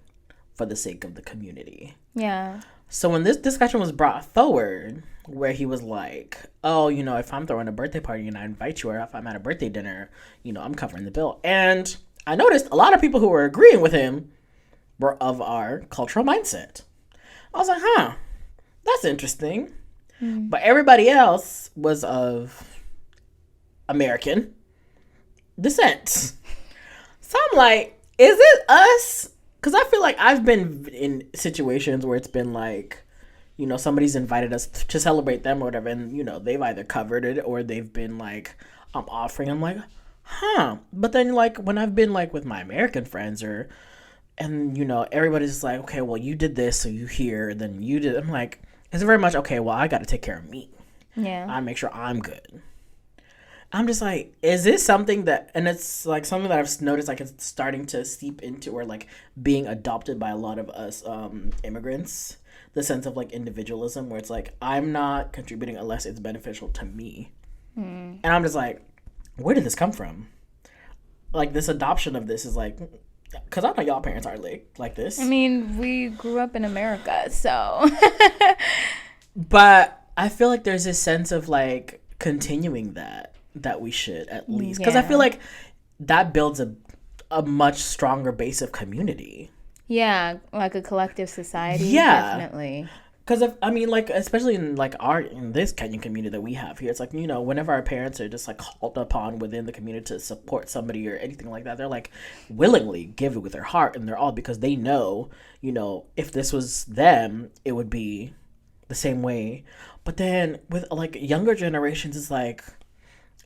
Speaker 2: for the sake of the community.
Speaker 1: Yeah.
Speaker 2: So when this discussion was brought forward, where he was like, oh, you know, if I'm throwing a birthday party and I invite you, or if I'm at a birthday dinner, you know, I'm covering the bill. And I noticed a lot of people who were agreeing with him were of our cultural mindset. I was like, huh, that's interesting. But everybody else was of American descent. So I'm like, is it us? Because I feel like I've been in situations where it's been like, you know, somebody's invited us to celebrate them or whatever, and, you know, they've either covered it or they've been like, I'm offering. I'm like, huh. But then, like, when I've been, like, with my American friends and, you know, everybody's like, okay, well, you did this, so you here, then you did. I'm like, it's very much, okay, well, I got to take care of me.
Speaker 1: Yeah.
Speaker 2: I make sure I'm good. I'm just like, is this something that, and it's like something that I've noticed, like, it's starting to seep into or like being adopted by a lot of us immigrants, the sense of like individualism, where it's like, I'm not contributing unless it's beneficial to me. And I'm just like, where did this come from? Like, this adoption of this is like, because I know y'all parents are like this.
Speaker 1: I mean, we grew up in America, so.
Speaker 2: But I feel like there's this sense of like continuing that we should at least, because I feel like that builds a much stronger base of community.
Speaker 1: Yeah, like a collective society.
Speaker 2: Yeah,
Speaker 1: definitely.
Speaker 2: Because I mean, like, especially in like in this Kenyan community that we have here, it's like, you know, whenever our parents are just like called upon within the community to support somebody or anything like that, they're like willingly give it with their heart and their all, because they know, you know, if this was them, it would be the same way. But then with like younger generations, it's like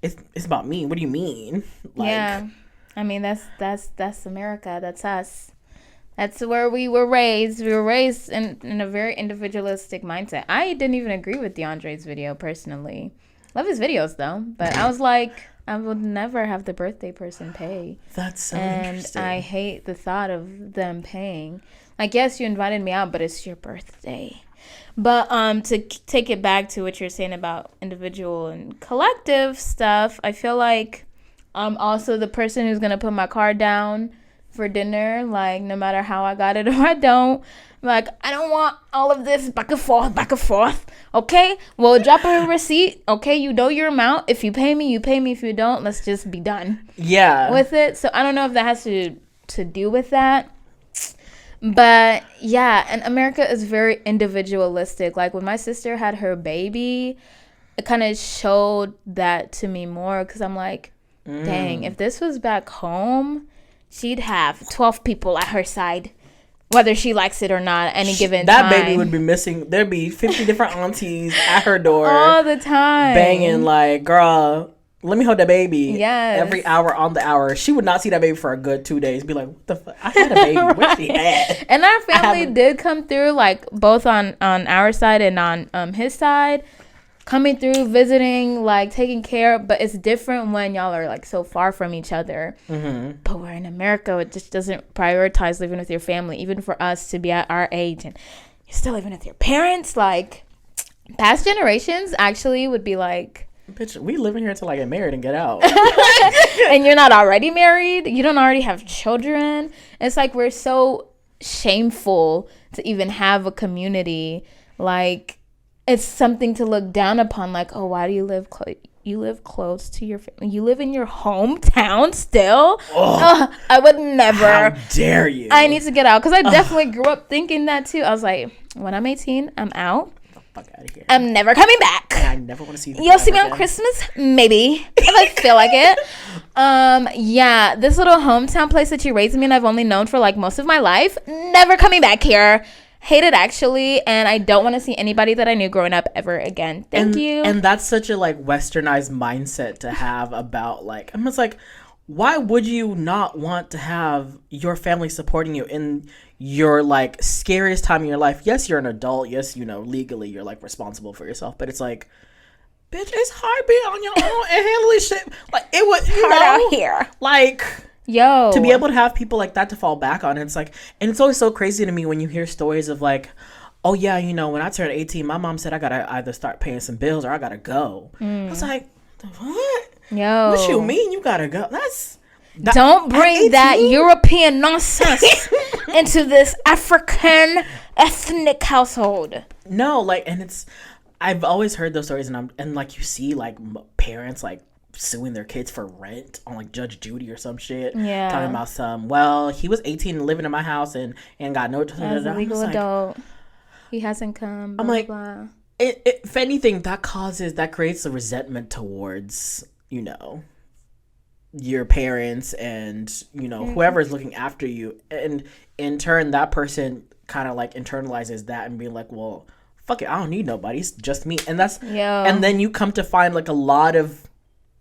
Speaker 2: it's about me. What do you mean? Like,
Speaker 1: yeah, I mean that's America. That's us. That's where we were raised. We were raised in a very individualistic mindset. I didn't even agree with DeAndre's video personally. Love his videos though, but I was like, I would never have the birthday person pay.
Speaker 2: That's so
Speaker 1: and
Speaker 2: interesting.
Speaker 1: I hate the thought of them paying. Like, yes, you invited me out, but it's your birthday. But to take it back to what you're saying about individual and collective stuff, I feel like I'm also the person who's gonna put my card down for dinner, like, no matter how I got it or I don't. Like, I don't want all of this back and forth. Okay, well, drop a receipt. Okay, you know your amount. If you pay me, you pay me. If you don't, let's just be done with it. So I don't know if that has to do with that. But yeah, and America is very individualistic. Like, when my sister had her baby, it kind of showed that to me more, because I'm like, dang, if this was back home, she'd have 12 people at her side, whether she likes it or not, at any given time. That
Speaker 2: baby would be missing. There'd be 50 different aunties at her door.
Speaker 1: All the time.
Speaker 2: Banging like, girl, let me hold that baby.
Speaker 1: Yes.
Speaker 2: Every hour on the hour. She would not see that baby for a good 2 days. Be like, what the fuck? I had a baby. Right. Where's she at?
Speaker 1: And our family did come through, like, both on our side and on his side. Coming through, visiting, like, taking care. But it's different when y'all are, like, so far from each other. Mm-hmm. But we're in America. It just doesn't prioritize living with your family. Even for us to be at our age and you're still living with your parents. Like, past generations actually would be like,
Speaker 2: bitch, we living here until I get married and get out.
Speaker 1: And you're not already married. You don't already have children. It's like, we're so shameful to even have a community. Like, it's something to look down upon. Like, oh, why do you live close? You live close to your family. You live in your hometown still? I would never.
Speaker 2: How dare you?
Speaker 1: I need to get out, because I definitely grew up thinking that too. I was like, when I'm 18, I'm out.
Speaker 2: Get the fuck out of here.
Speaker 1: I'm never coming back.
Speaker 2: I never want to see you.
Speaker 1: You'll see me on Christmas? Maybe. If I feel like it. Yeah, this little hometown place that you raised me in, I've only known for like most of my life. Never coming back here. Hate it, actually, and I don't want to see anybody that I knew growing up ever again. Thank you.
Speaker 2: And that's such a like westernized mindset to have about, like, I'm just like, why would you not want to have your family supporting you in your like scariest time in your life? Yes, you're an adult. Yes, you know, legally you're like responsible for yourself, but it's like, bitch, it's hard being on your own and handling shit. Like, it was
Speaker 1: hard out here.
Speaker 2: Like,
Speaker 1: yo,
Speaker 2: to be able to have people like that to fall back on, it's like, and it's always so crazy to me when you hear stories of like, oh yeah, you know, when I turned 18, my mom said I gotta either start paying some bills or I gotta go. I was like, what?
Speaker 1: Yo,
Speaker 2: what you mean you gotta go?
Speaker 1: Don't bring that European nonsense into this African ethnic household.
Speaker 2: No, like, and it's, I've always heard those stories, and like, you see like parents like suing their kids for rent on like Judge Judy or some shit. Yeah. Talking about some, well, he was 18 and living in my house and got no...
Speaker 1: As a legal adult. He hasn't come.
Speaker 2: I'm like, blah. If anything, that creates a resentment towards, you know, your parents and, you know, whoever is looking after you. And in turn, that person kind of like internalizes that and being like, well, fuck it, I don't need nobody. It's just me. And that's... And then you come to find like a lot of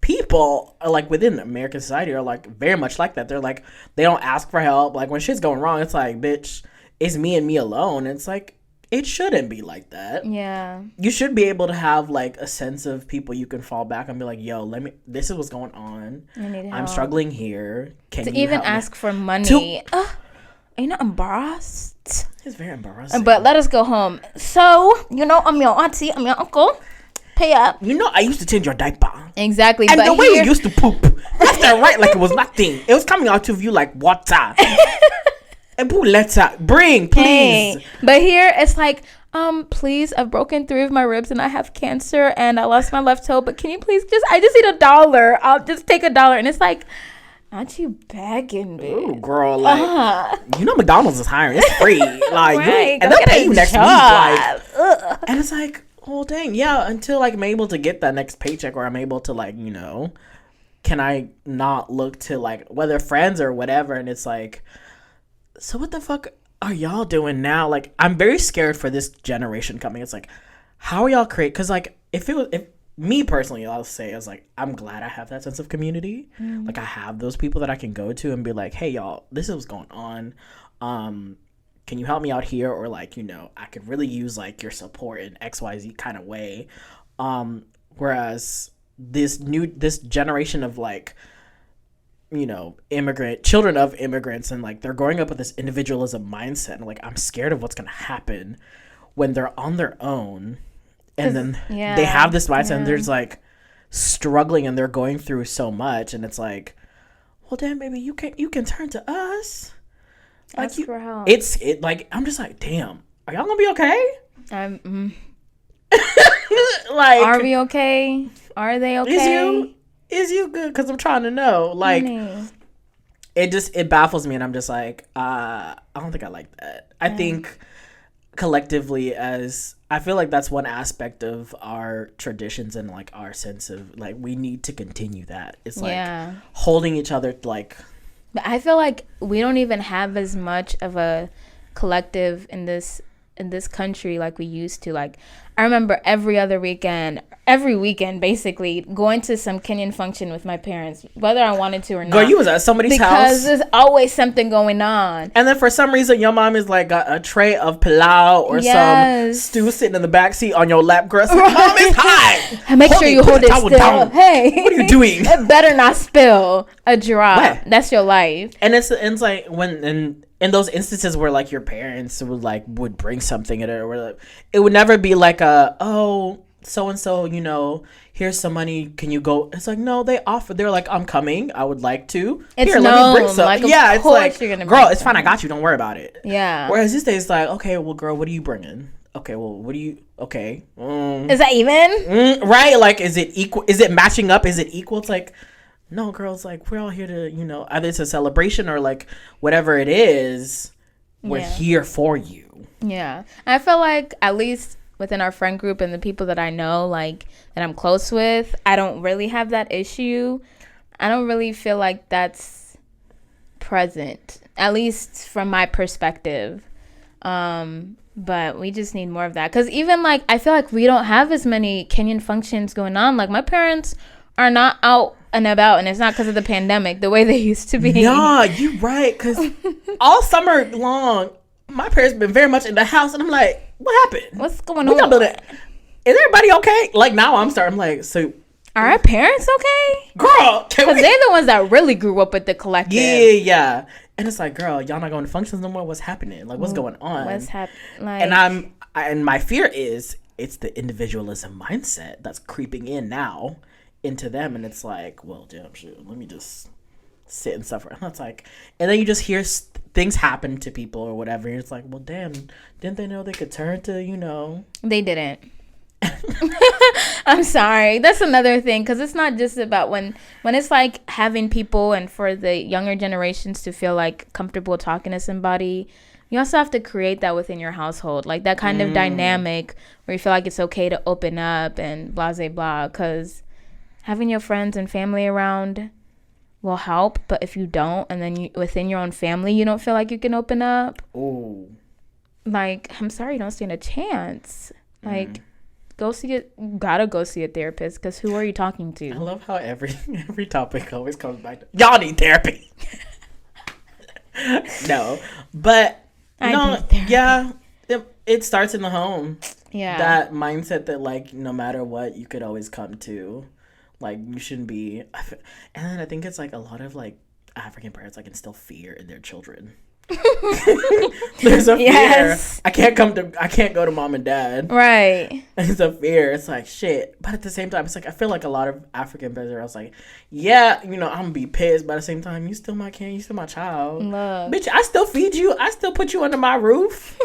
Speaker 2: people like within American society are like very much like that. They're like, they don't ask for help. Like, when shit's going wrong, it's like, bitch, it's me and me alone. And it's like, it shouldn't be like that.
Speaker 1: Yeah,
Speaker 2: you should be able to have like a sense of people you can fall back and be like, yo, this is what's going on. I'm struggling here. Can you
Speaker 1: even ask for money? Are you not embarrassed?
Speaker 2: It's very embarrassing.
Speaker 1: But let us go home. So, you know, I'm your auntie, I'm your uncle. Pay up.
Speaker 2: You know, I used to change your diaper.
Speaker 1: Exactly.
Speaker 2: And the way you used to poop, left and right, like it was nothing. It was coming out of you like water. And poo, bring, please.
Speaker 1: Hey, but here it's like, please, I've broken 3 of my ribs and I have cancer and I lost my left toe. But can you please I just need $1. I'll just take $1. And it's like, Not you begging, bitch.
Speaker 2: Ooh, girl, like, you know McDonald's is hiring. It's free. Like,
Speaker 1: right,
Speaker 2: and they'll pay you next week. Like, and it's like, oh, dang, yeah, until, like, I'm able to get that next paycheck or I'm able to, like, you know, can I not look to, like, whether friends or whatever, and it's like, so what the fuck are y'all doing now? Like, I'm very scared for this generation coming. It's like, how are y'all because, like, if me personally, I'll say, I was like, I'm glad I have that sense of community. Like, I have those people that I can go to and be like, hey, y'all, this is what's going on. Can you help me out here? Or, like, you know, I could really use, like, your support in XYZ kind of way. Whereas this generation of, like, you know, children of immigrants, and, like, they're growing up with this individualism mindset. And, like, I'm scared of what's going to happen when they're on their own. And then they have this mindset and they're just, like, struggling and they're going through so much. And it's like, well, damn, baby, you can turn to us. Like,
Speaker 1: ask for help.
Speaker 2: Like, I'm just like, damn, are y'all gonna be okay?
Speaker 1: Like, are we okay? Are they okay?
Speaker 2: Is you good? Because I'm trying to know. Like, it baffles me, and I'm just like, I don't think I like that. I think collectively, I feel like that's one aspect of our traditions and, like, our sense of, like, we need to continue that. It's like holding each other, like.
Speaker 1: But I feel like we don't even have as much of a collective in this country like we used to. Like, I remember every weekend basically going to some Kenyan function with my parents, whether I wanted to or not.
Speaker 2: Girl, you was at somebody's house.
Speaker 1: Because there's always something going on.
Speaker 2: And then for some reason, your mom is like got a tray of pilau or some stew sitting in the backseat on your lap. Girl, like, Mom, it's hot.
Speaker 1: Make sure you hold it still.
Speaker 2: Down.
Speaker 1: Hey,
Speaker 2: what are you doing?
Speaker 1: It better not spill a drop. What? That's your life.
Speaker 2: And it's like when in those instances where, like, your parents would bring something in it, or like, it would never be like so and so, you know, here's some money, can you go? It's like, no, they're like, I'm coming, I would like to.
Speaker 1: It's
Speaker 2: here, let me bring some.
Speaker 1: Like,
Speaker 2: it's like, girl, it's fine, I got you, don't worry about it.
Speaker 1: Yeah.
Speaker 2: Whereas these days, it's like, okay, well, girl, what are you bringing? Okay, well, what do you? Okay.
Speaker 1: Is that even?
Speaker 2: Right? Like, is it equal? Is it matching up? Is it equal? It's like, no, girls, like, we're all here to, you know, either it's a celebration or, like, whatever it is, we're here for you.
Speaker 1: Yeah. I feel like, at least within our friend group and the people that I know, like, that I'm close with, I don't really have that issue. I don't really feel like that's present, at least from my perspective. But we just need more of that. Because even, like, I feel like we don't have as many Kenyan functions going on. Like, my parents are not out and about, and it's not because of the pandemic the way they used to be.
Speaker 2: Nah, you're right. Because all summer long, my parents been very much in the house, and I'm like, what happened?
Speaker 1: What's going on?
Speaker 2: Is everybody okay? Like, now I'm like, so
Speaker 1: are our parents okay?
Speaker 2: Girl,
Speaker 1: because they're the ones that really grew up with the collective.
Speaker 2: Yeah. And it's like, girl, y'all not going to functions no more. What's happening? Like, what's going on?
Speaker 1: What's happening?
Speaker 2: Like, and my fear is it's the individualism mindset that's creeping in now into them, and it's like, well, damn, shit, let me just sit and suffer. And it's like, and then you just hear things happen to people or whatever, and it's like, well, damn, didn't they know they could turn to, you know?
Speaker 1: They didn't. I'm sorry, that's another thing, because it's not just about when it's like having people, and for the younger generations to feel like comfortable talking to somebody, you also have to create that within your household, like that kind of dynamic where you feel like it's okay to open up and blah blah blah, because having your friends and family around will help, but if you don't, and then within your own family you don't feel like you can open up, like, I'm sorry, you don't stand a chance. Like, gotta go see a therapist, because who are you talking to?
Speaker 2: I love how every topic always comes back to, y'all need therapy. No, but it starts in the home. Yeah, that mindset that, like, no matter what, you could always come to. Like, you shouldn't be. And then I think it's like a lot of, like, African parents, like, instill fear in their children. There's a fear. I can't go to mom and dad. Right. It's a fear. It's like, shit. But at the same time, it's like, I feel like a lot of African parents are like, yeah, you know, I'm gonna be pissed, but at the same time, you still my kid, you still my child. Look. Bitch, I still feed you. I still put you under my roof.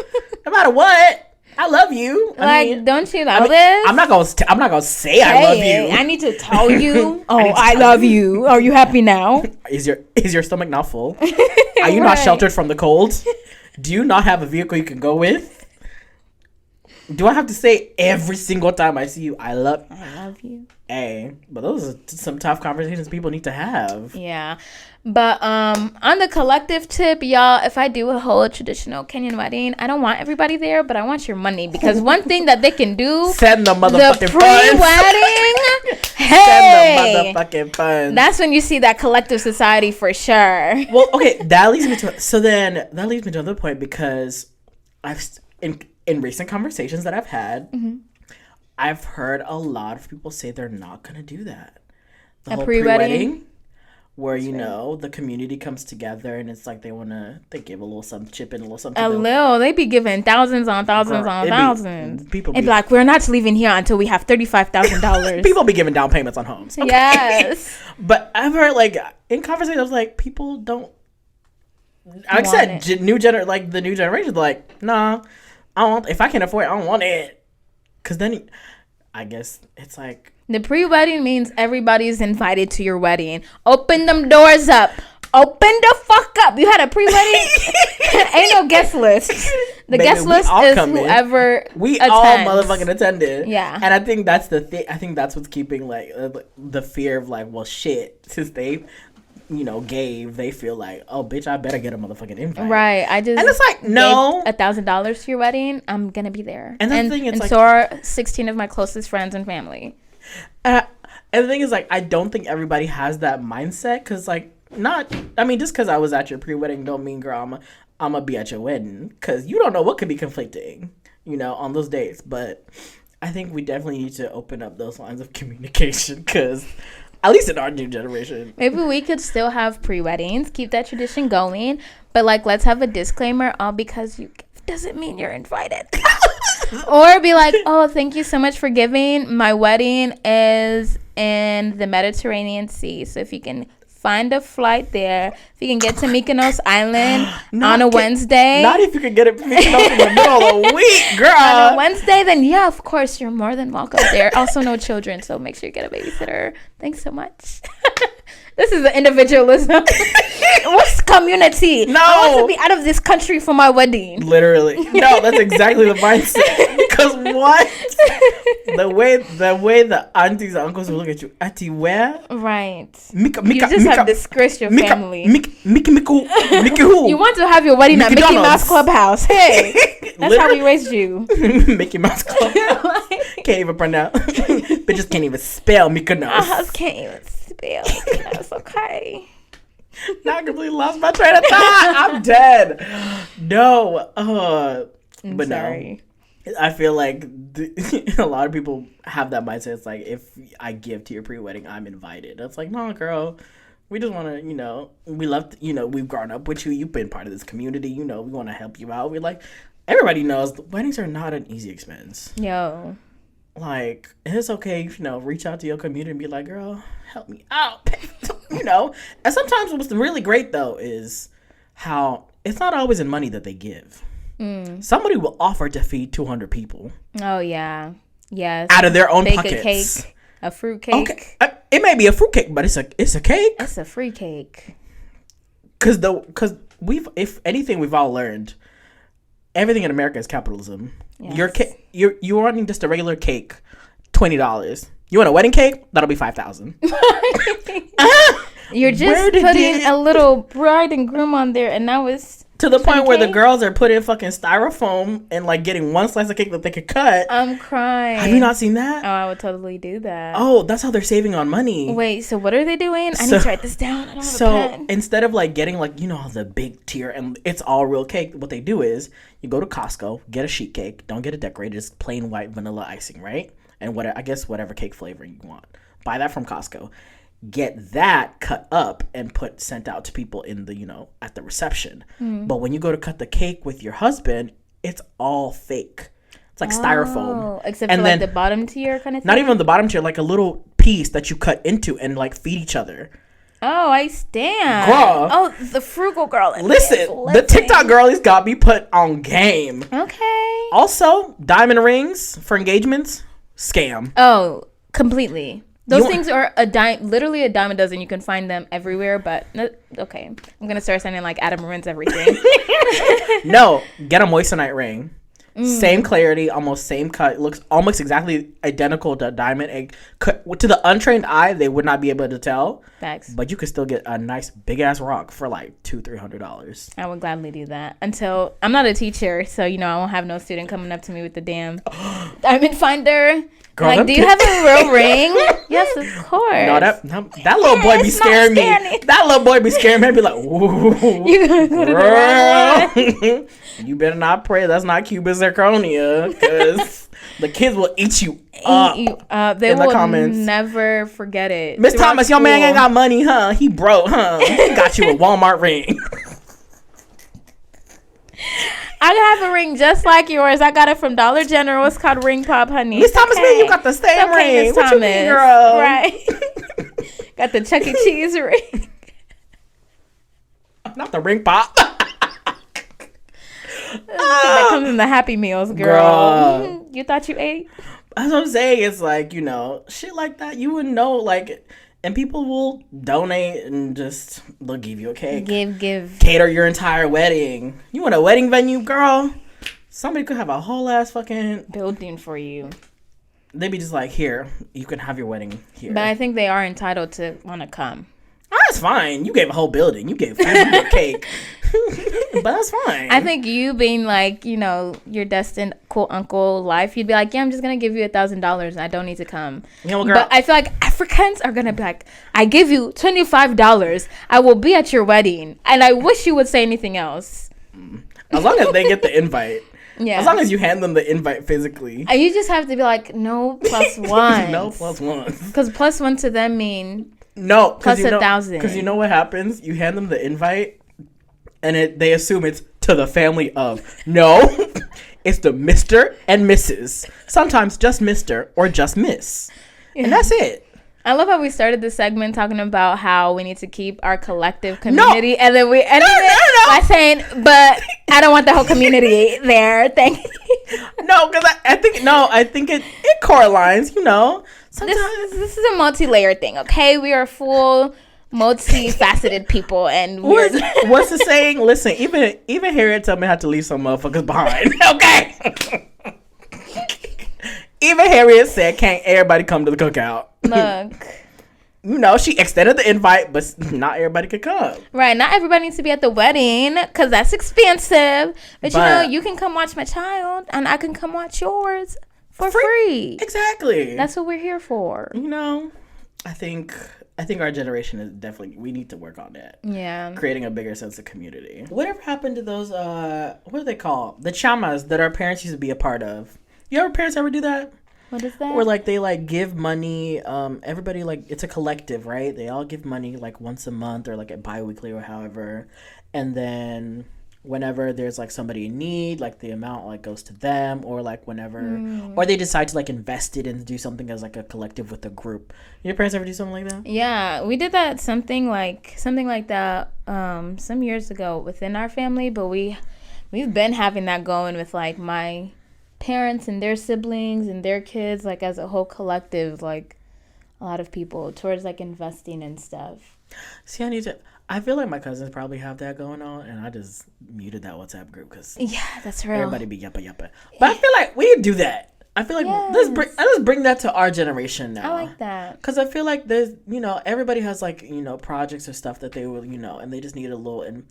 Speaker 2: No matter what. I love you.
Speaker 1: Don't you know this?
Speaker 2: I'm not gonna say I love you.
Speaker 1: I need to tell you. I love you. Are you happy now?
Speaker 2: Is your stomach not full? Are you not sheltered from the cold? Do you not have a vehicle you can go with? Do I have to say every single time I see you, I love
Speaker 1: you?
Speaker 2: Hey, but those are some tough conversations people need to have.
Speaker 1: Yeah. But on the collective tip, y'all, if I do a whole traditional Kenyan wedding, I don't want everybody there, but I want your money. Because one thing that they can do,
Speaker 2: send the motherfucking
Speaker 1: the pre-wedding. Hey,
Speaker 2: send the motherfucking funds.
Speaker 1: That's when you see that collective society for sure.
Speaker 2: Well, okay, that leads me to another point, because in recent conversations that I've had, I've heard a lot of people say they're not going to do that. The whole pre-wedding, where, the community comes together and it's like they give a little something, chip in a little something. They
Speaker 1: be giving thousands on thousands on thousands. People be like, we're not leaving here until we have $35,000.
Speaker 2: People be giving down payments on homes. Okay?
Speaker 1: Yes.
Speaker 2: But I've heard, in conversations, I was like, people don't, like I said, the new generation, nah, if I can afford it, I don't want it. Because then, I guess it's like...
Speaker 1: The pre-wedding means everybody's invited to your wedding. Open them doors up. Open the fuck up. You had a pre-wedding? Ain't no guest list. The guest list is whoever
Speaker 2: We
Speaker 1: attends.
Speaker 2: all motherfucking attended.
Speaker 1: Yeah.
Speaker 2: And I think that's the thing. I think that's what's keeping, the fear of, well, shit. Since they... they feel like, oh, bitch, I better get a motherfucking invite.
Speaker 1: Right.
Speaker 2: And it's like, no.
Speaker 1: $1,000 to your wedding, I'm going to be there.
Speaker 2: And the thing is,
Speaker 1: so are 16 of my closest friends and family.
Speaker 2: And the thing is, I don't think everybody has that mindset, because, just because I was at your pre-wedding don't mean, girl, I'm going to be at your wedding, because you don't know what could be conflicting, on those days. But I think we definitely need to open up those lines of communication, because... At least in our new generation.
Speaker 1: Maybe we could still have pre-weddings, keep that tradition going, but let's have a disclaimer, all because you doesn't mean you're invited. Or be like, oh, thank you so much for giving. My wedding is in the Mediterranean Sea, so if you can find a flight there, if you can get to Mykonos Island on a Wednesday.
Speaker 2: Not if you can get it Mykonos in the middle of the week, girl.
Speaker 1: On a Wednesday, then yeah, of course, you're more than welcome there. Also, no children, so make sure you get a babysitter. Thanks so much. This is the individualism. What's community?
Speaker 2: No.
Speaker 1: I want to be out of this country for my wedding.
Speaker 2: Literally. No, that's exactly the mindset. Because what? The way the aunties and uncles will look at you. Auntie, where?
Speaker 1: Right. You just have disgraced your family.
Speaker 2: Mickey who?
Speaker 1: You want to have your wedding at Mickey Mouse Clubhouse. Hey. That's how we raised you.
Speaker 2: Mickey Mouse Clubhouse. Can't even pronounce. Bitches can't even spell Mykonos.
Speaker 1: Can't even spell Mykonos. Okay.
Speaker 2: Now I completely lost my train of thought. I'm dead. No.
Speaker 1: I'm sorry.
Speaker 2: No. I feel like a lot of people have that mindset. It's like, if I give to your pre-wedding, I'm invited. It's like, no, girl. We just want to, we love, we've grown up with you. You've been part of this community. We want to help you out. We're like, everybody knows weddings are not an easy expense.
Speaker 1: Yo.
Speaker 2: It's okay, reach out to your community and be like, girl, help me out. And sometimes what's really great, though, is how it's not always in money that they give. Somebody will offer to feed 200 people. Oh, yeah. Yes. Out of their own pockets.
Speaker 1: A cake, a fruit cake.
Speaker 2: Okay. It may be a fruit cake, but it's a cake.
Speaker 1: It's a free cake.
Speaker 2: Because if anything we've all learned, everything in America is capitalism. Yes. You're wanting just a regular cake, $20. You want a wedding cake? That'll be $5,000.
Speaker 1: You're just putting a little bride and groom on there, and now it's
Speaker 2: to the point where the girls are putting fucking styrofoam and getting one slice of cake that they could cut.
Speaker 1: I'm crying.
Speaker 2: Have you not seen that?
Speaker 1: Oh, I would totally do that.
Speaker 2: Oh, that's how they're saving on money.
Speaker 1: Wait, so what are they doing? I need to write this down. I don't have a pen.
Speaker 2: Instead of getting the big tier and it's all real cake, what they do is you go to Costco, get a sheet cake, don't get it decorated, just plain white vanilla icing, right? And whatever cake flavor you want. Buy that from Costco. Get that cut up and sent out to people in the, at the reception. But when you go to cut the cake with your husband, it's all fake. It's like styrofoam.
Speaker 1: Except for the bottom tier kind of thing?
Speaker 2: Not even the bottom tier, a little piece that you cut into and feed each other.
Speaker 1: Oh, I stand.
Speaker 2: Girl.
Speaker 1: Oh, the frugal girl.
Speaker 2: Listen, the TikTok girlies got me put on game.
Speaker 1: Okay.
Speaker 2: Also, diamond rings for engagements, scam.
Speaker 1: Oh, completely. Those things are literally a dime a dozen. You can find them everywhere, but okay. I'm going to start sending like Adam Marin's everything.
Speaker 2: No, get a moissanite ring. Same clarity, almost same cut. Looks almost exactly identical to a diamond. To the untrained eye, they would not be able to tell.
Speaker 1: Facts.
Speaker 2: But you could still get a nice big ass rock for like $200-$300.
Speaker 1: I would gladly do that. Until I'm not a teacher, so I won't have no student coming up to me with the damn diamond finder. Girl, like, do you have a real ring? Yes, of course.
Speaker 2: No, that little boy be scaring me. That little boy be scaring me. I'd be like, ooh, you girl. You better not pray that's not Cuban zirconia, because the kids will eat you up.
Speaker 1: They will never forget it.
Speaker 2: Miss Thomas, your man ain't got money, huh? He broke, huh? He got you a Walmart ring.
Speaker 1: I have a ring just like yours. I got it from Dollar General. It's called Ring Pop, honey.
Speaker 2: Miss Thomas, man, you got the same ring.
Speaker 1: Miss
Speaker 2: What
Speaker 1: Thomas.
Speaker 2: You mean, girl?
Speaker 1: Right. Got the Chuck E. Cheese ring.
Speaker 2: Not the Ring Pop.
Speaker 1: That comes in the Happy Meals, girl. You thought you ate?
Speaker 2: That's what I'm saying. It's like, shit like that. You wouldn't know, like, and people will donate and just, they'll give you a cake.
Speaker 1: Give.
Speaker 2: Cater your entire wedding. You want a wedding venue, girl? Somebody could have a whole ass fucking
Speaker 1: building for you.
Speaker 2: They'd be just like, here, you can have your wedding here.
Speaker 1: But I think they are entitled to want to come.
Speaker 2: That's fine. You gave a whole building. You gave food, you gave cake. But that's fine.
Speaker 1: I think you being like, your destined quote unquote life, you'd be like, yeah, I'm just gonna give you $1,000 and I don't need to come.
Speaker 2: Girl.
Speaker 1: But I feel like Africans are gonna be like, I give you $25, I will be at your wedding, and I wish you would say anything else.
Speaker 2: As long as they get the invite.
Speaker 1: Yeah.
Speaker 2: As long as you hand them the invite physically.
Speaker 1: And you just have to be like, no plus one.
Speaker 2: No plus one.
Speaker 1: Because plus one to them mean
Speaker 2: no
Speaker 1: plus 1,000.
Speaker 2: Because you know what happens? You hand them the invite, and they assume it's to the family of. No, it's the Mr. and Mrs. Sometimes just Mr. or just Miss. Yeah. And that's it.
Speaker 1: I love how we started this segment talking about how we need to keep our collective community, and then we ended it by saying, but I don't want the whole community there. Thank you.
Speaker 2: No, because I think it correlates, Sometimes
Speaker 1: this is a multi-layered thing, okay? We are full multi-faceted people, and
Speaker 2: what's the saying? Listen, even Harriet tell me how to leave some motherfuckers behind. Okay. Even Harriet said, can't everybody come to the cookout?
Speaker 1: Look.
Speaker 2: She extended the invite, but not everybody could come.
Speaker 1: Right. Not everybody needs to be at the wedding, because that's expensive. But you can come watch my child, and I can come watch yours for free.
Speaker 2: Exactly.
Speaker 1: That's what we're here for.
Speaker 2: I think our generation is definitely, we need to work on that.
Speaker 1: Yeah. Creating
Speaker 2: a bigger sense of community. Whatever happened to those, what are they called? The chamas that our parents used to be a part of. Your parents ever do that?
Speaker 1: What is that?
Speaker 2: Or they give money, everybody it's a collective, right? They all give money once a month or bi-weekly or however. And then whenever there's somebody in need, the amount goes to them, or whenever or they decide to invest it and do something as a collective with a group. Your parents ever do something like that?
Speaker 1: Yeah, we did that something like that some years ago within our family, but we've been having that going with my parents and their siblings and their kids, as a whole collective, a lot of people towards investing and stuff.
Speaker 2: See, I feel like my cousins probably have that going on, and I just muted that WhatsApp group because
Speaker 1: that's real.
Speaker 2: Everybody be yappa. But I feel like we do that. I feel like let's bring that to our generation now.
Speaker 1: I like that,
Speaker 2: because I feel like there's everybody has projects or stuff that they will and they just need a little an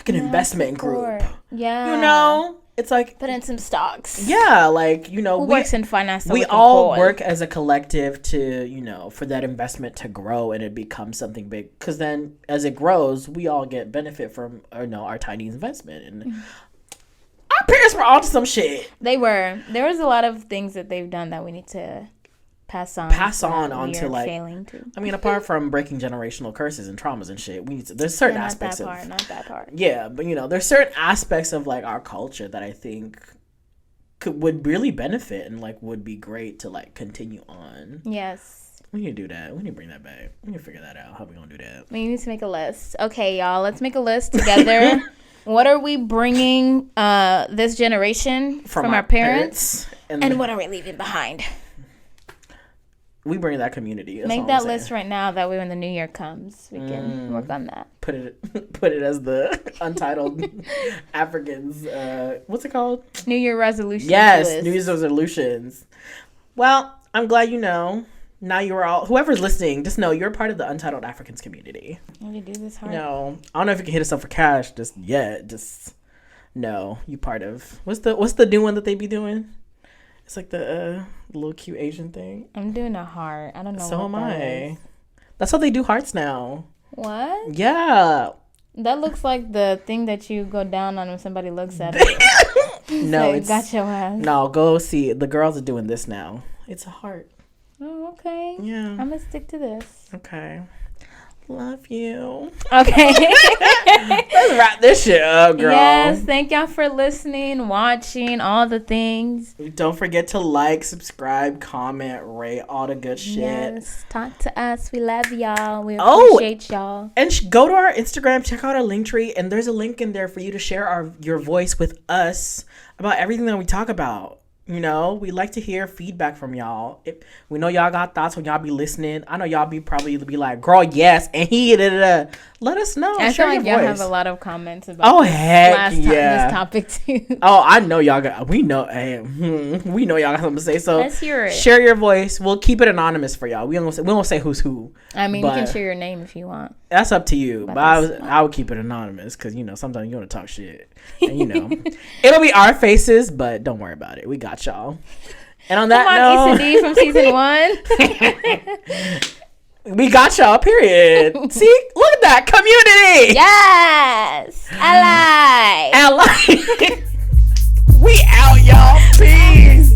Speaker 2: investment group.
Speaker 1: Yeah,
Speaker 2: it's
Speaker 1: put in some stocks.
Speaker 2: Yeah,
Speaker 1: who works in finance?
Speaker 2: We all work as a collective to for that investment to grow and it becomes something big. Because then as it grows, we all get benefit from our tiny investment. And our parents were onto some shit.
Speaker 1: They were. There was a lot of things that they've done that we need to pass on onto failing to.
Speaker 2: I mean, apart from breaking generational curses and traumas and shit, there's certain aspects of
Speaker 1: not that part.
Speaker 2: Yeah, but there's certain aspects of our culture that I think would really benefit and would be great to continue on.
Speaker 1: Yes.
Speaker 2: We need to do that. We need to bring that back. We need to figure that out. How we gonna do that?
Speaker 1: We need to make a list. Okay, y'all. Let's make a list together. What are we bringing this generation from our parents? And what are we leaving behind?
Speaker 2: We bring that community. That's
Speaker 1: make that list right now. That way when the new year comes, we can work on that.
Speaker 2: Put it as the Untitled Africans. What's it called?
Speaker 1: New Year resolutions.
Speaker 2: Yes,
Speaker 1: list.
Speaker 2: New Year's resolutions. Well, I'm glad you know. Now you're all, whoever's listening, just know you're part of the Untitled Africans community.
Speaker 1: Will you do this hard?
Speaker 2: No, I don't know if you can hit us up for cash just yet. Just no, you part of. What's the new one that they be doing? It's like the little cute Asian thing.
Speaker 1: I'm doing a heart. I don't know.
Speaker 2: So
Speaker 1: what
Speaker 2: am
Speaker 1: that
Speaker 2: I.
Speaker 1: is.
Speaker 2: That's how they do hearts now.
Speaker 1: What?
Speaker 2: Yeah.
Speaker 1: That looks like the thing that you go down on when somebody looks at it.
Speaker 2: No, it's
Speaker 1: got your ass.
Speaker 2: No, go see. The girls are doing this now. It's a heart.
Speaker 1: Oh, okay.
Speaker 2: Yeah.
Speaker 1: I'm gonna stick to this.
Speaker 2: Okay. Love you.
Speaker 1: Okay.
Speaker 2: Let's wrap this shit up, girl.
Speaker 1: Yes, thank y'all for listening, watching, all the things.
Speaker 2: Don't forget to like, subscribe, comment, rate, all the good shit.
Speaker 1: Yes, talk to us. We love y'all. We appreciate y'all.
Speaker 2: And go to our Instagram, check out our link tree, and there's a link in there for you to share your voice with us about everything that we talk about. You know, we like to hear feedback from y'all. If we know y'all got thoughts when y'all be listening. I know y'all probably be like, girl, yes, and let us know.
Speaker 1: I
Speaker 2: share
Speaker 1: feel like
Speaker 2: your
Speaker 1: y'all
Speaker 2: voice.
Speaker 1: have a lot of comments about this topic too.
Speaker 2: Oh, I know y'all got. We know y'all got something to say. So
Speaker 1: let's hear it.
Speaker 2: Share your voice. We'll keep it anonymous for y'all. We won't say who's who.
Speaker 1: I mean, you can share your name if you want.
Speaker 2: That's up to you. But I would keep it anonymous because sometimes you want to talk shit, and it'll be our faces. But don't worry about it. We got y'all. And on that note,
Speaker 1: Issa D from season 1.
Speaker 2: We got y'all, period. See? Look at that. Community.
Speaker 1: Yes. Ally.
Speaker 2: We out, y'all. Peace.